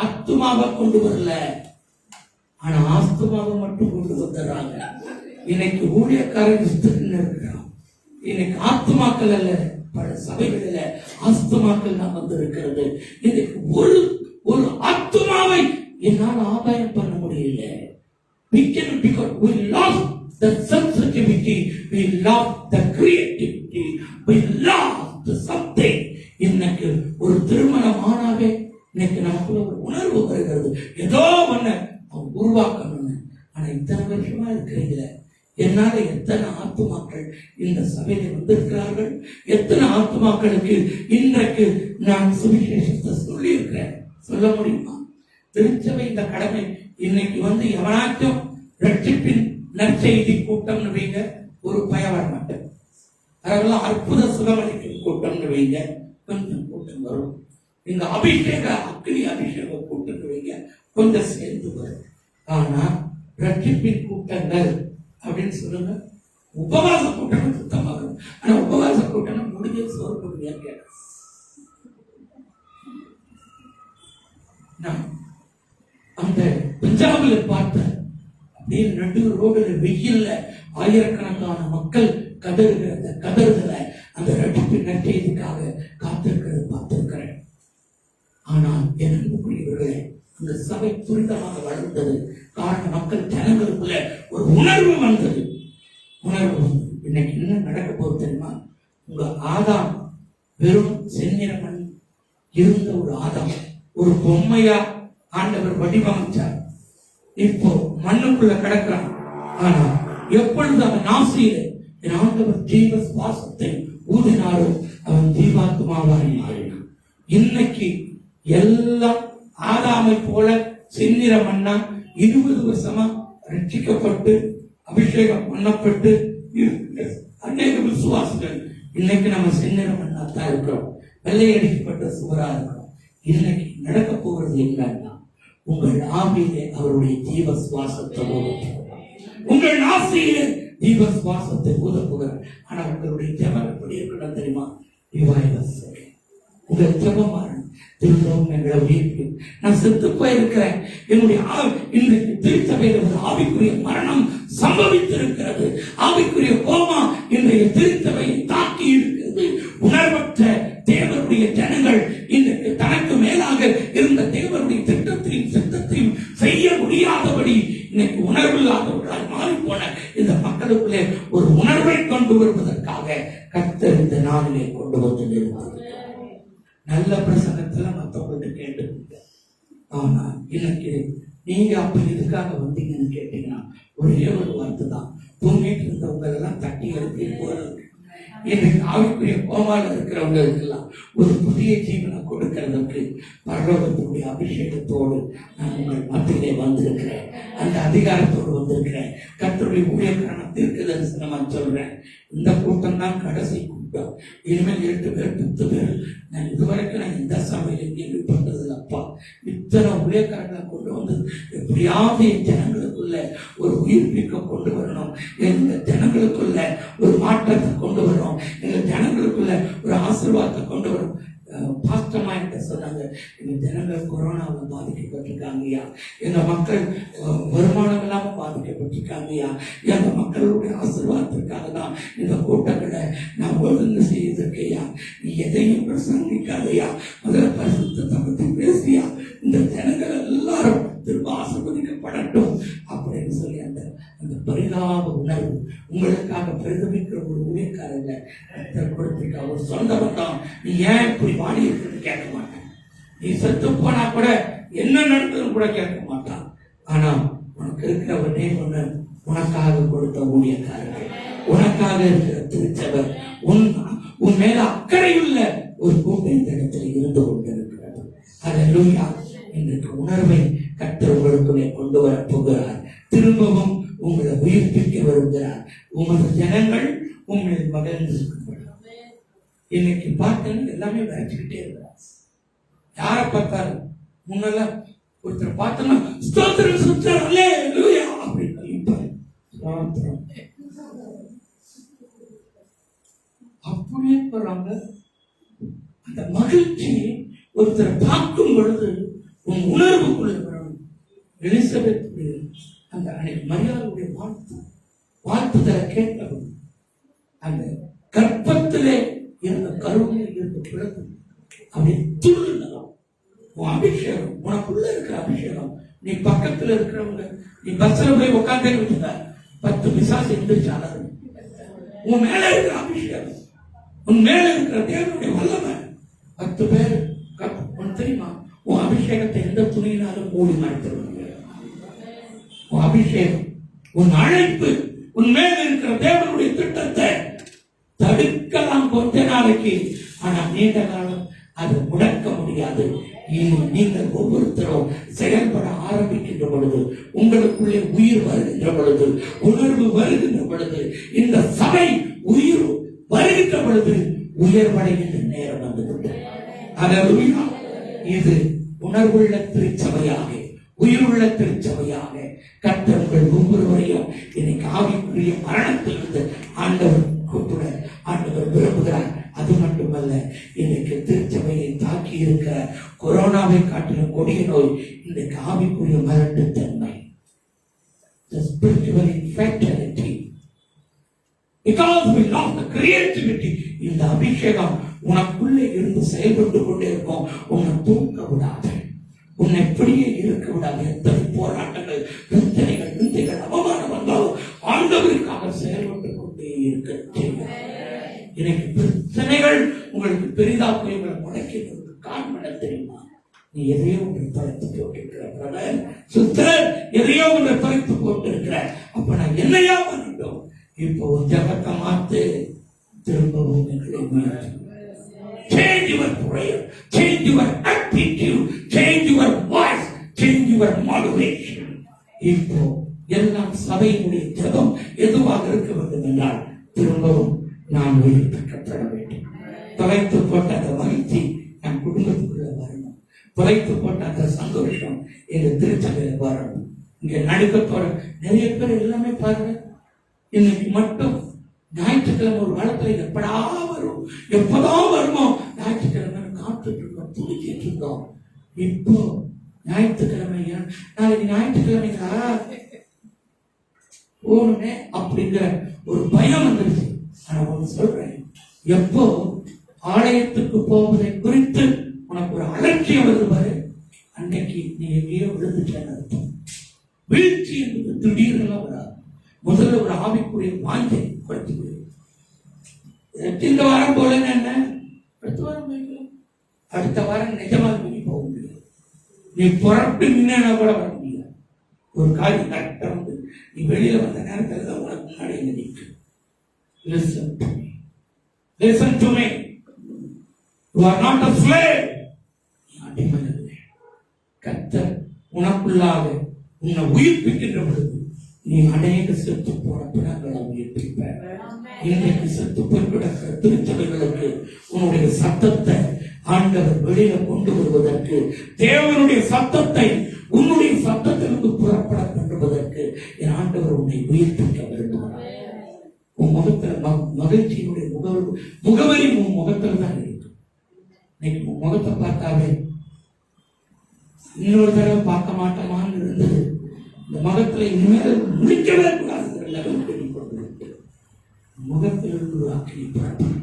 ஆத்துமாவை கொண்டு வரல, ஆனா ஆஸ்துமாவை மட்டும் கொண்டு வந்துடுறாங்க. இன்னைக்கு ஊழியக்காரன் இருக்கிறான். இன்னைக்கு ஆத்துமாக்கள் அல்ல, பல சபைகளில் ஆஸ்துமாக்கள் தான் வந்து இருக்கிறது. இன்னைக்கு ஒரு ஆத்துமாவை என்னால் ஆதாயம் பண்ண முடியல. because we lost the sensitivity, we lost the creativity, we lost something. இன்னைக்கு ஒரு திருமணம் ஆனாவே இன்னைக்கு நமக்குள்ள ஒரு உணர்வு வருகிறது, ஏதோ ஒண்ணு உருவாக்கணும்னு. ஆனா இத்தனை வருஷமா இருக்கிறீங்களே, என்னால எத்தனை ஆத்துமாக்கள் இந்த சபையில வந்திருக்கிறார்கள், எத்தனை ஆத்துமாக்களுக்கு இன்றைக்கு நான் சுவிசேஷத்தை சொல்லி இருக்கிறேன், சொல்ல முடியுமா? திருச்சபை இந்த கடமை இன்னைக்கு வந்து எவனாச்சும் ரட்சிப்பின் நற்செய்தி கூட்டம் வைங்க, ஒரு பயம் வர மாட்டேன். அதெல்லாம் அற்புத சுகமளிக்கும் கூட்டம் வைங்க, கொஞ்சம் கூட்டம் வரும். இந்த அபிஷேக அக்னி அபிஷேக கூட்டம் வைங்க, கொஞ்சம் சேர்ந்து வரும். ஆனா ரட்சிப்பின் கூட்டங்கள் அப்படின்னு சொல்லுங்க, உபவாச கூட்டம் சுத்தமாகும். ஆனா உபவாச கூட்டம் முடிஞ்ச சோறு கொடுங்க. அந்த பஞ்சாபில பார்த்த அப்படியே நடு ரோடுல வெயில்ல ஆயிரக்கணக்கான மக்கள் கதறுதல அந்த ரட்சிப்பு நற்செய்திக்காக காத்திருக்கிறது பார்த்திருக்கிறேன். ஆனால் என் அன்புக்குரியவர்களே, அந்த சபை துரிதமாக வளர்ந்தது. காரணம், மக்கள் ஜனங்களுக்குள்ள ஒரு உணர்வு வந்தது. இன்னைக்கு என்ன நடக்க போகுது தெரியுமா? உங்க ஆதாம் வெறும் செந்நிறமன் இருந்த ஒரு ஆதாம், ஒரு பொம்மையா ஆண்டவர் வடிவமைச்சார். இப்போ மண்ணுக்குள்ள கிடக்கிறான். ஆனா எப்பொழுது அவன் நாசியில என் ஆண்டவர் ஜீவ சுவாசத்தை ஊதினாரோ அவன் ஜீவாத்மாவாய் மாறினான். இன்னைக்கு எல்லாம் ஆதாமை போல செந்நிற மண்ணா 20 வருஷமா ரட்சிக்கப்பட்டு அபிஷேகம் பண்ணப்பட்டு அநேக விசுவாசிகள் இன்னைக்கு நம்ம செந்நிற மண்ணா தான் இருக்கிறோம், வெள்ளையடிக்கப்பட்ட சுவரா இருக்கிறோம். இன்னைக்கு நடக்க போகிறது என்னன்னா, உங்கள் ஆவியிலே அவருடைய ஜீவ சுவாசத்தை உங்கள் நாசியிலே ஜீவ சுவாசத்தை ஊதப்புகிறார். ஆனா உங்களுடைய ஜெபம் எப்படி இருக்கணும் தெரியுமா? உங்கள் ஜெபம் திரும்பவும் எங்களை உயிர்ப்பு. நான் செத்து போயிருக்கிறேன், என்னுடைய இன்றைக்கு திருச்சபையில் ஒரு ஆவிக்குரிய மரணம் சம்பவித்திருக்கிறது. ஆவிக்குரிய கோமா இன்றைய திருச்சபையை தாக்கி இருக்கிறது. உணர்வற்ற தேவனுடைய ஜனங்கள் இன்றைக்கு தனக்கு மேலாக இருந்த தேவனுடைய திட்டத்தையும் சித்தத்தையும் செய்ய முடியாதபடி இன்னைக்கு உணர்வில்லாதவர்களால் மாறிப்போன இந்த மக்களுக்குள்ளே ஒரு உணர்வை கொண்டு வருவதற்காக கர்த்தர் இந்த நாளிலே கொண்டு வந்து நிறுவார். நல்ல பிரசங்கத்துல மற்றவங்களுக்கு கேட்டுக்கீங்க. ஆனா இன்னைக்கு நீங்க அப்ப இதுக்காக வந்தீங்கன்னு கேட்டீங்கன்னா ஒரே ஒரு வார்த்தை தான், தூங்கிட்டு இருந்தவங்க எல்லாம் தட்டி எழுப்பி போறது. இன்னைக்கு ஆவிக்குரிய கோமால இருக்கிறவங்களுக்கெல்லாம் ஒரு புதிய ஜீவனை கொடுக்கிறதுக்கு பரலோகத்துடைய அபிஷேகத்தோடு நான் உங்கள் மத்தியிலே வந்திருக்கிறேன், அந்த அதிகாரத்தோடு வந்திருக்கிறேன். கர்த்தருடைய ஊழியக்கான தீர்க்க தரிசனமா சொல்றேன், இந்த கூட்டம் தான் கடைசி கூட்டம். இனிமேல் 8 பேர் 10 பேர் நான் இதுவரைக்கும் நான் எந்த சபையில கேள்விப்பட்டது அப்பா. இத்தனை ஊழியக்காரங்களை கொண்டு வந்து எப்படியாவது என் ஜனங்களுக்குள்ள ஒரு உயிர்ப்பிக்க கொண்டு வரணும், எங்க ஜனங்களுக்குள்ள ஒரு மாற்றத்தை கொண்டு வரணும், எங்க ஜனங்களுக்குள்ள ஒரு ஆசீர்வாதத்தை கொண்டு வரணும். பாஸ்டமா என்கிட்ட சொன்னாங்க, எங்க ஜனங்கள் கொரோனாவில் பாதிக்கப்பட்டிருக்காங்கய்யா, எங்க மக்கள் வருமானம் இல்லாம பாதிக்கப்பட்டிருக்காங்கய்யா, எங்க மக்களுடைய ஆசீர்வாதத்திற்காக தான் இந்த கூட்டங்களை நான் ஒழுங்கு செய்திருக்கையா, நீ எதையும் பிரசங்கிக்காதையா, முதல்ல பரிசுத்தத்தை பற்றி பேசியா, இந்த ஜனங்கள் எல்லாரும் திரும்ப ஆசீர்வதிக்கப்படட்டும் அப்படின்னு சொல்லி அந்த பரிதாப உணர்வு உங்களுக்காக பிரதிபிக்கிற ஒரு ஊழியக்காரங்க கொடுத்திருக்க ஒரு சொந்தம் தான். நீ ஏன் இப்படி வாடி இருக்குன்னு கேட்க மாட்டேன், நீ செத்து போனா கூட என்ன நடந்ததுன்னு கூட கேட்க மாட்டான். ஆனா உனக்கு இருக்கிற ஒன்னே ஒண்ணு, உனக்காக கொடுத்த ஊழியக்காரர்கள், உனக்காக இருக்கிற திருச்சபை, உன் மேல அக்கறையுள்ள ஒரு கூட்டம் இந்த இடத்துல இருந்து கொண்டிருக்கிறது. அல்லேலூயா. இன்றைக்கு உணர்வை கர்த்தர் உங்களுக்குள்ளே கொண்டு வர போகிறார். திரும்பவும் உங்களை உயிர்ப்பிக்க வருகிறார். உமது ஜனங்கள் உங்களை மகிழ்ந்து இன்னைக்கு பார்த்தேன்னு எல்லாமே விரைச்சுக்கிட்டே இருக்கிறார். யாரை பார்த்தாலும் முன்னெல்லாம் ஒருத்தர் பார்த்தோம்னா ஸ்தோத்திரம் சுத்தரம் அல்லேலூயா அப்படின்னு சொல்லிப்பாரு. அப்படியே போறாங்க. அந்த மகிழ்ச்சி ஒருத்தர் பார்க்கும் பொழுது உன் உணர்வுக்குள்ள வரணும். எலிசபெத் அந்த மரியாதையுடைய வாழ்த்துதலை கேட்கணும். அந்த கற்பத்திலே இருந்த கருவில் இருந்த பிறகு அப்படி துள்ளுலாம். உன் அபிஷேகம் உனக்குள்ள இருக்கிற அபிஷேகம். நீ பக்கத்துல இருக்கிறவங்க, நீ பஸ்ல போய் உட்காந்தே விட்டுத 10 பிசாசு எந்திரிச்சாலும் உன் மேல இருக்கிற அபிஷேகம், உன் மேல இருக்கிற தேவனுடைய வல்லமை 10 பேர் உனக்கு தெரியுமா? உன் அபிஷேகத்தை எந்த துணியினாலும் மூடி மறைத்து உன் அபிஷேகம், உன் அழைப்பு, உன் மேல இருக்கிற தேவனுடைய திட்டத்தை தடுக்கலாம் கொஞ்ச நாளைக்கு. ஆனா நீண்ட காலம் அதை முடக்க முடியாது. நீங்கள் ஒவ்வொருத்தரும் செயல்பட ஆரம்பிக்கின்ற பொழுது, உங்களுக்குள்ளே உயிர் வருகின்ற பொழுது, உணர்வு வருகின்ற பொழுது, இந்த சபை உயிர் வருகின்ற பொழுது உயர்வடைகின்ற நேரம் வந்துவிட்டது. அல்லேலூயா. இது உணர்வுள்ள திருச்சபையாக, உயிருள்ள திருச்சபையாக கர்த்தர் உங்கள் ஒவ்வொருவரையும் இன்னைக்கு ஆவிக்குரிய மரணத்திலிருந்து ஆண்டவர் கூப்பிட ஆண்டவர் விரும்புகிறார். அது மட்டுமல்ல, இன்னைக்கு திருச்சபையை தாக்கி இருக்கிற கொரோனாவை காட்டிலும் கொடிய நோய் இன்றைக்கு ஆவிக்குரிய மரணத்தன்மை, the spiritual infertility, because we lost the creativity. இந்த அபிஷேகம் உனக்குள்ளே இருந்து செயல்பட்டு கொண்டே இருக்கும். உன்னை தூக்க விடாது, உன்னை எப்படியே இருக்க விடாது. எத்தனை போராட்டங்கள், பிரச்சனைகள், நிந்தைகள், அவமானம் வந்தாலும் ஆண்டவருக்காக செயல்பட்டு கொண்டே இருக்க செய்யும். இன்னைக்கு பிரச்சனைகள் உங்களுக்கு பெரிதாக்க உங்களை முடக்கிறது காரணம் தெரியுமா? நீ எதையோ ஒன்று தொலைத்து போட்டிருக்கிற சுத்தர், எதையோ ஒன்று தொலைத்து போட்டிருக்கிற. அப்ப நான் என்னையா பண்ணிட்டோம்? இப்போ ஜபத்தை மாத்து, திரும்பவும் change your prayer, change your attitude, change your voice, change your motivation. இப்போ எல்லாம் சபையினுடைய ஜபம் எதுவாக இருக்க வேண்டும் என்றால், திரும்பவும் நான் உயிர்ப்பிக்கப்பட வேண்டும். தொலைத்து போட்ட அந்த மகிழ்ச்சி என் குடும்பத்துக்குள்ள வரணும். தொலைத்து போட்ட அந்த சந்தோஷம் எங்க திருச்சபையில வரணும். இங்க நடுக்கத்தோட நிறைய பேர் எல்லாமே பாருங்க, இன்னைக்கு மட்டும் ஞாயிற்றுக்கிழமை ஒரு காலத்துல எப்படா வரும், எப்பதான் வருமோ ஞாயிற்றுக்கிழமை காத்துட்டு இருக்கோம், துடிச்சிட்டு இருக்கோம். இப்போ ஞாயிற்றுக்கிழமை, நாளைக்கு ஞாயிற்றுக்கிழமைக்கா போகணுமே அப்படிங்கிற ஒரு பயம் வந்துருச்சு. நான் ஒண்ணு சொல்றேன், எப்போ ஆலயத்துக்கு போவதை குறித்து உனக்கு ஒரு அலட்சியம் வருது பாரு, அன்னைக்கு நீ எங்கேயோ விழுந்துட்டேன்னு அர்த்தம். வீழ்ச்சி என்பது திடீர்னு வராது. முதல்ல ஒரு ஆவிக்குரிய வாஞ்சை குறைத்து விடு. இந்த வாரம் போல என்ன, அடுத்த வாரம் போய்க்கலாம், அடுத்த வாரம் நிஜமாக போக முடியாது. நீ புறப்பட்டு நின்னா கூட வர முடியாது. ஒரு காரியம் கரெக்டா வந்து நீ வெளியில வந்த நேரத்தில் தான் உனக்கு முன்னாடி நிற்கும். Listen to me. Listen to me. You are not a slave. நீ அடிமையில்லை. கர்த்தர் உனக்குள்ளாக உன்னை உயிர்ப்பிக்கின்ற பொழுது நீ அநேக செத்து போன பிணங்களை உயிர்ப்பிப்ப. இன்றைக்கு செத்து போய் கிடக்கிற திருச்சபைகளுக்கு உன்னுடைய சத்தத்தை ஆண்டவர் வெளியில கொண்டு வருவதற்கு, தேவனுடைய சத்தத்தை உன்னுடைய சத்தத்திலிருந்து புறப்பட பண்ணுவதற்கு என் ஆண்டவர் உன்னை உயிர்ப்பிக்க விரும்புகிறார். உன் முகத்துல மகிழ்ச்சியினுடைய முகவரி உன் முகத்துல தான் இருக்கு. இன்னைக்கு உன் முகத்தை பார்த்தாவே இன்னொரு தடவை பார்க்க மாட்டோமான்னு இருந்தது. இந்த முகத்துல இனிமேல் முடிக்கவே கூடாது. முகத்திலிருந்து ஒரு அக்கினி புறப்படும்,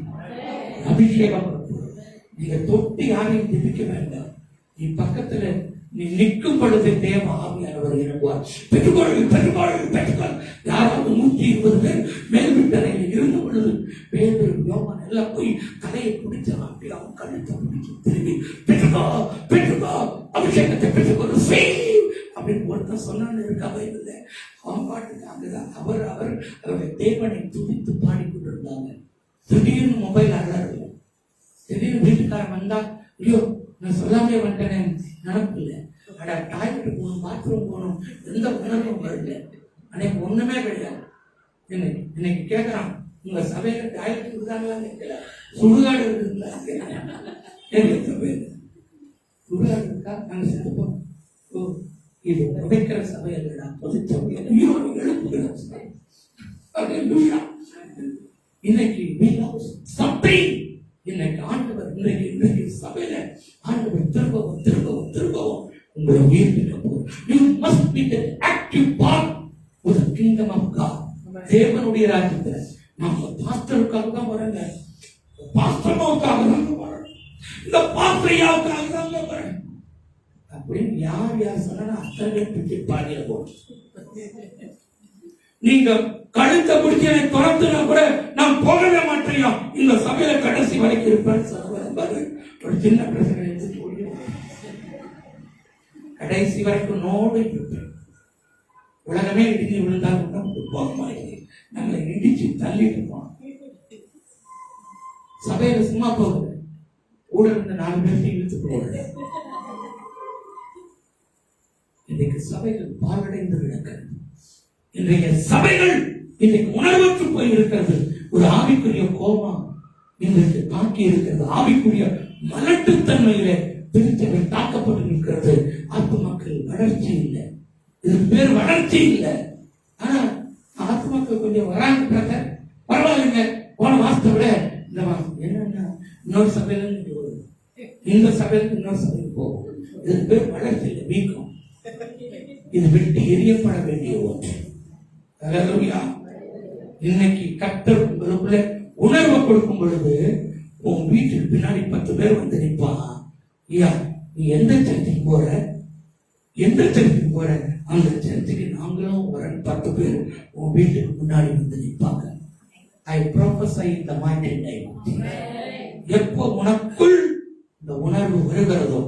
அபிஷேகம் புறப்படும். நீங்க தொட்டு யாரையும் திபிக்க வேண்டாம். நீ பக்கத்துல நீ நிற்கும் பொழுது தேவ ஆவியானவர் இறங்குவார். பெற்றுக்கொள் பெற்றுக்கொள் பெற்றுக்கொள். யாராவது 120 பேர் மேல் வீட்டறையில் இருந்த பொழுது பேதுரு யோவான் எல்லாம் போய் தலையை பிடிச்ச அப்படி அவன் கழுத்தை பிடிச்சு திரும்பி பெற்றுக்கோ பெற்றுக்கோ அபிஷேகத்தை பெற்றுக்கொள் அப்படின்னு ஒருத்தர் சொன்னான்னு இருக்காவே இல்லை. அவன் பாட்டுக்கு அங்கதான் அவருடைய தேவனை துதித்து பாடிக்கொண்டிருந்தாங்க. திடீர்னு மொபைல் அலறல. திடீர்னு வீட்டுக்காரன் வந்தா, ஐயோ நான் சொல்லாமே வந்துட்டேன் நினப்பு இல்லை. அட டாய்லெட் போகணும், பாத்ரூம் போகணும், எந்த உணர்வும் வரல. அன்னைக்கு ஒண்ணுமே கிடையாது. இன்னைக்கு கேட்கறான், உங்க சபையில டாய்லெட் இருக்குதாங்களா கேட்கல, சுடுகாடு இருக்குங்களா எங்க சபையில சுடுகாடு இருக்கா? நாங்க செத்துப்போம். ஓ, இது புதைக்கிற சபையில புதைச்சபையில எழுப்புகிற சபை. இன்னைக்கு சபை, இன்னைக்கு ஆண்டவர் இன்னைக்கு சபையில ஆண்டவர் திரும்பவும் உங்களை உயிர்ப்பிக்க போகும். You must be the active part of the kingdom of God. தேவனுடைய ராஜ்யத்தில் நம்ம பாஸ்டருக்காக தான் வரங்க, பாஸ்டர்மாவுக்காக தான் வரணும், இந்த பாஸ்டரியாவுக்காக தான் வரணும் அப்படின்னு யார் சொன்னா அத்தனை பிடிச்சி பாடியில போடும். நீங்க கழுத்தை பிடிச்சி என்னை துரத்துனா கூட நான் போகவே மாட்டேன், இந்த சபையில கடைசி வரைக்கும் இருப்பேன்னு சொல்லுவாரு. ஒரு சின்ன பிரச்சனை கடைசி வரைக்கும் நோடு இருப்பேன். உலகமே இடிஞ்சு விழுந்தாலும் போக மாட்டேங்குது, நம்மளை இடிச்சு தள்ளிட்டு போனோம். சபையில சும்மா போகுது, கூட இருந்த 4 பேருக்கு இழுத்து போகுது. இன்றைக்கு சபைகள் பாழடைந்து கிடக்கிறது. இன்றைய சபைகள் இன்றைக்கு உணர்வுக்கு போய் இருக்கிறது. ஒரு ஆவிக்குரிய கோமா இன்றைக்கு தாக்கி இருக்கிறது. ஆவிக்குரிய மலட்டுத்தன்மையிலே திருச்சபை தாக்கப்பட்டு இருக்கிறது. ஆத்துமாக்கள் வளர்ச்சி இல்லை, இதுக்கு பேர் வளர்ச்சி இல்லை. ஆனா ஆத்துமாக்கள் கொஞ்சம் வராங்க, பரவாயில்லைங்க. போன மாசத்தை விட இந்த மாசம் என்னன்னா இன்னொரு சபையில இருந்து வரும், இந்த சபையில இன்னொரு சபைக்கு போகும். இதுக்கு பேர் வளர்ச்சி இல்லை, வீக்கம். இது விட்டு எரியப்பட வேண்டிய ஒன்று. இன்னைக்கு கர்த்தர் உங்களுக்குள்ள உணர்வை கொடுக்கும் பொழுது உன் வீட்டுக்கு பின்னாடி 10 பேர் வந்து நிற்பான். ஐயா, நீ எந்த சர்ச்சுக்கு போற, எந்த சர்ச்சுக்கு போற, அந்த சர்ச்சுக்கு நாங்களும் வர 10 பேர் உன் வீட்டுக்கு முன்னாடி வந்து நிற்பாங்க. ஐ ப்ரோஃபஸை இந்த மாதிரி எப்போ உனக்குள் இந்த உணர்வு வருகிறதோ,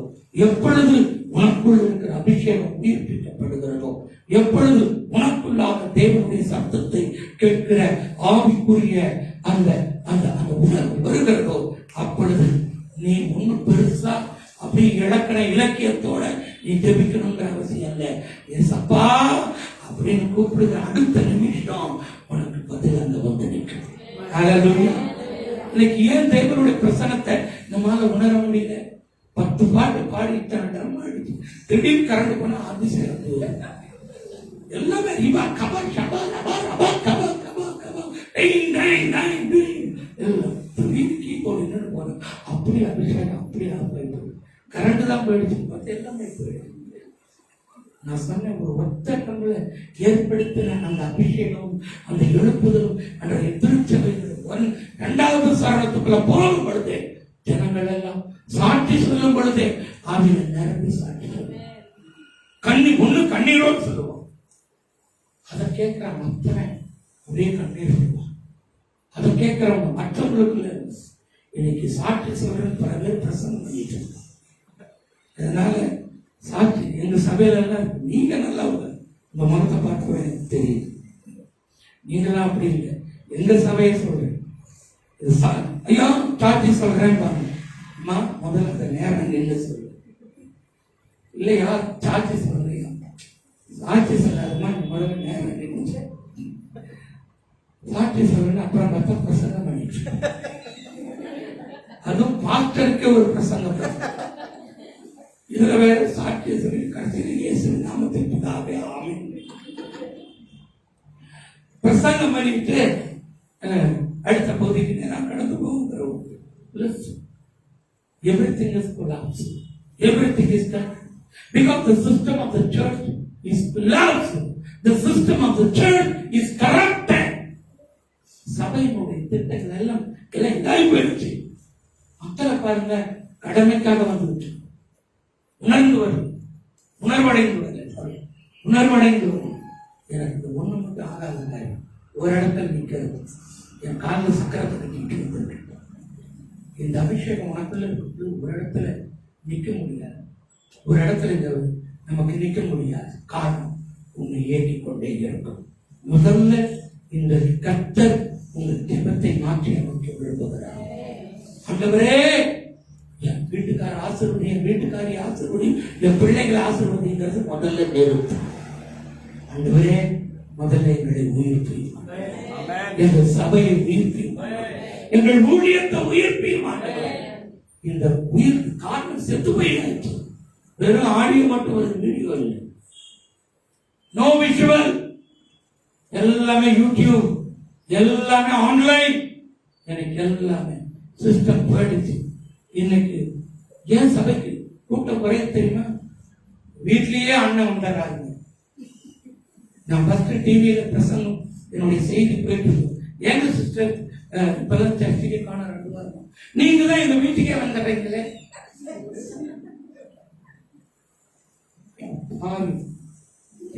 எப்பொழுது உனக்குள் இருக்கிற அபிஷேகம் உயிர்ப்பிக்கப்படுகிறதோ, எப்பொழுது உனக்குள்ளாக தேவனுடைய சத்தத்தை கேட்கிற ஆவிக்குரிய அந்த அந்த அந்த உணர்வு வருகிறதோ, அப்பொழுது நீ ஒண்ணு பெருசா அப்படி இலக்கண இலக்கியத்தோட நீ ஜெபிக்கணுங்கிற அவசியம் இல்லை. ஏசப்பா அப்படின்னு கூப்பிடுகிற அடுத்த நிமிஷம் உனக்கு பதில் அங்க வந்து நிற்கும். இன்னைக்கு ஏன் தேவனுடைய பிரசனத்தை நம்மால உணர முடியல? 10 பாட்டு பாடிட்டு திடீர் கரண்ட் போனா அதிசயம் எல்லாமே ரிவா கபா ஷபா ரபா ரபா கபா கபா கபா திடீர் கீபோர்டு என்னன்னு போன அப்படி அபிஷேகம் அப்படியே போயிடுது. கரண்ட் தான் போயிடுச்சு, பார்த்து எல்லாமே போயிடுச்சு. நான் சொன்ன ஒரு ஒத்த கம்பளை ஏற்படுத்தின அந்த அபிஷேகம், அந்த எழுப்புதலும், அந்த திருச்சபைகள் 2வது சாரணத்துக்குள்ள போகும் பொழுது ஜனங்கள் எல்லாம் சாட்சி சொல்லும் பொழுது ஆவியில நிரம்பி சாட்சி சொல்லுவோம். கண்ணீரோடு சொல்லுவோம். அதை கேட்கிறாங்க அத்தனை ஒரே கண்ணீர் சொல்லுவான். அதை கேட்கிறவங்க மற்றவங்களுக்குள்ள இன்னைக்கு சாட்சி சொல்றேன்னு பல பேர் பிரசங்கம் பண்ணிட்டு இருக்காங்க. அதனால சாட்சி எங்க சபையில எல்லாம் நீங்க நல்லா உங்க முகத்தை பார்க்கவே எனக்கு தெரியுது. நீங்களாம் அப்படி இல்லை. எங்க சபையை சொல்றேன், ஐயா சாட்சி சொல்றேன் பாருங்க. அம்மா முதல்ல அந்த நேரம் நின்று சொல்லு, இல்லையா சாட்சி சொல்றியா, சாட்சி சொல்லாதம்மா முதல்ல நேரம் நின்று சாட்சி சொல்றேன்னு அப்புறம் பார்த்தா பிரசங்கம் பண்ணிட்டு, அதுவும் பாஸ்டருக்கு ஒரு பிரசங்கம். இதுல வேற சாட்சிய சொல்லி கடைசியில் இயேசு நாமத்தில் பிதாவே ஆமென் பிரசங்கம் பண்ணிட்டு அடுத்த பகுதிக்கு நேரம் கடந்து போகிற everything is collapsed, everything is done because the system of the church is collapsed, the system of the church is corrupted. சபையினுடைய திட்டங்கள் எல்லாம் இதாகி போயிடுச்சு. மக்களை பாருங்க, கடமைக்காக வந்துவிட்டு உணர்ந்து வரும், உணர்வடைந்து வரும். எனக்கு ஒண்ணு மட்டும் ஆகாதுங்க, ஒரு இடத்துல நிற்கிறது, என் காலில் சக்கரத்தை கட்டிட்டு வந்து இந்த அபிஷேகம் உனக்குள்ள இருக்கு. ஒரு இடத்துல நிற்க முடியாது, ஒரு இடத்துல நமக்கு நிற்க முடியாது. காரணம் உன்னை ஏற்றிக் கொண்டே இருக்கும். முதல்ல இந்த கர்த்தர் உங்கள் ஜெபத்தை மாற்றி அமைக்க விரும்புகிறார். ஆண்டவரே, என் வீட்டுக்கார ஆசீர்வதி, என் வீட்டுக்காரி ஆசீர்வதி, என் பிள்ளைகளை ஆசீர்வதிங்கிறது முதல்ல நேரம். ஆண்டவரே, முதல்ல எங்களை உயிர்ப்பு எங்கள் சபையை உயிர்ப்பீம், எங்கள் ஊழியத்தை உயிர்ப்பீம் ஆண்டவரே. இந்த உயிருக்கு காரணம் செத்து போயிடுச்சு. வெறும் ஆடியோ மட்டும் ஒரு வீடியோ இல்லை, நோ விஷுவல், எல்லாமே யூடியூப், எல்லாமே ஆன்லைன், எனக்கு எல்லாமே சிஸ்டம் போயிடுச்சு. இன்னைக்கு ஏன் சபைக்கு கூட்டம் குறைய தெரியுமா? வீட்லயே அண்ணன் வந்தாங்க. நான் ஃபர்ஸ்ட் டிவியில பிரசங்கம் என்னுடைய செய்தி போயிட்டு எங்க சிஸ்டர் இப்பதான் சர்ச்சைக்கு காண 2 வாரம், நீங்க தான் எங்க வீட்டுக்கே வந்துடுறீங்களே.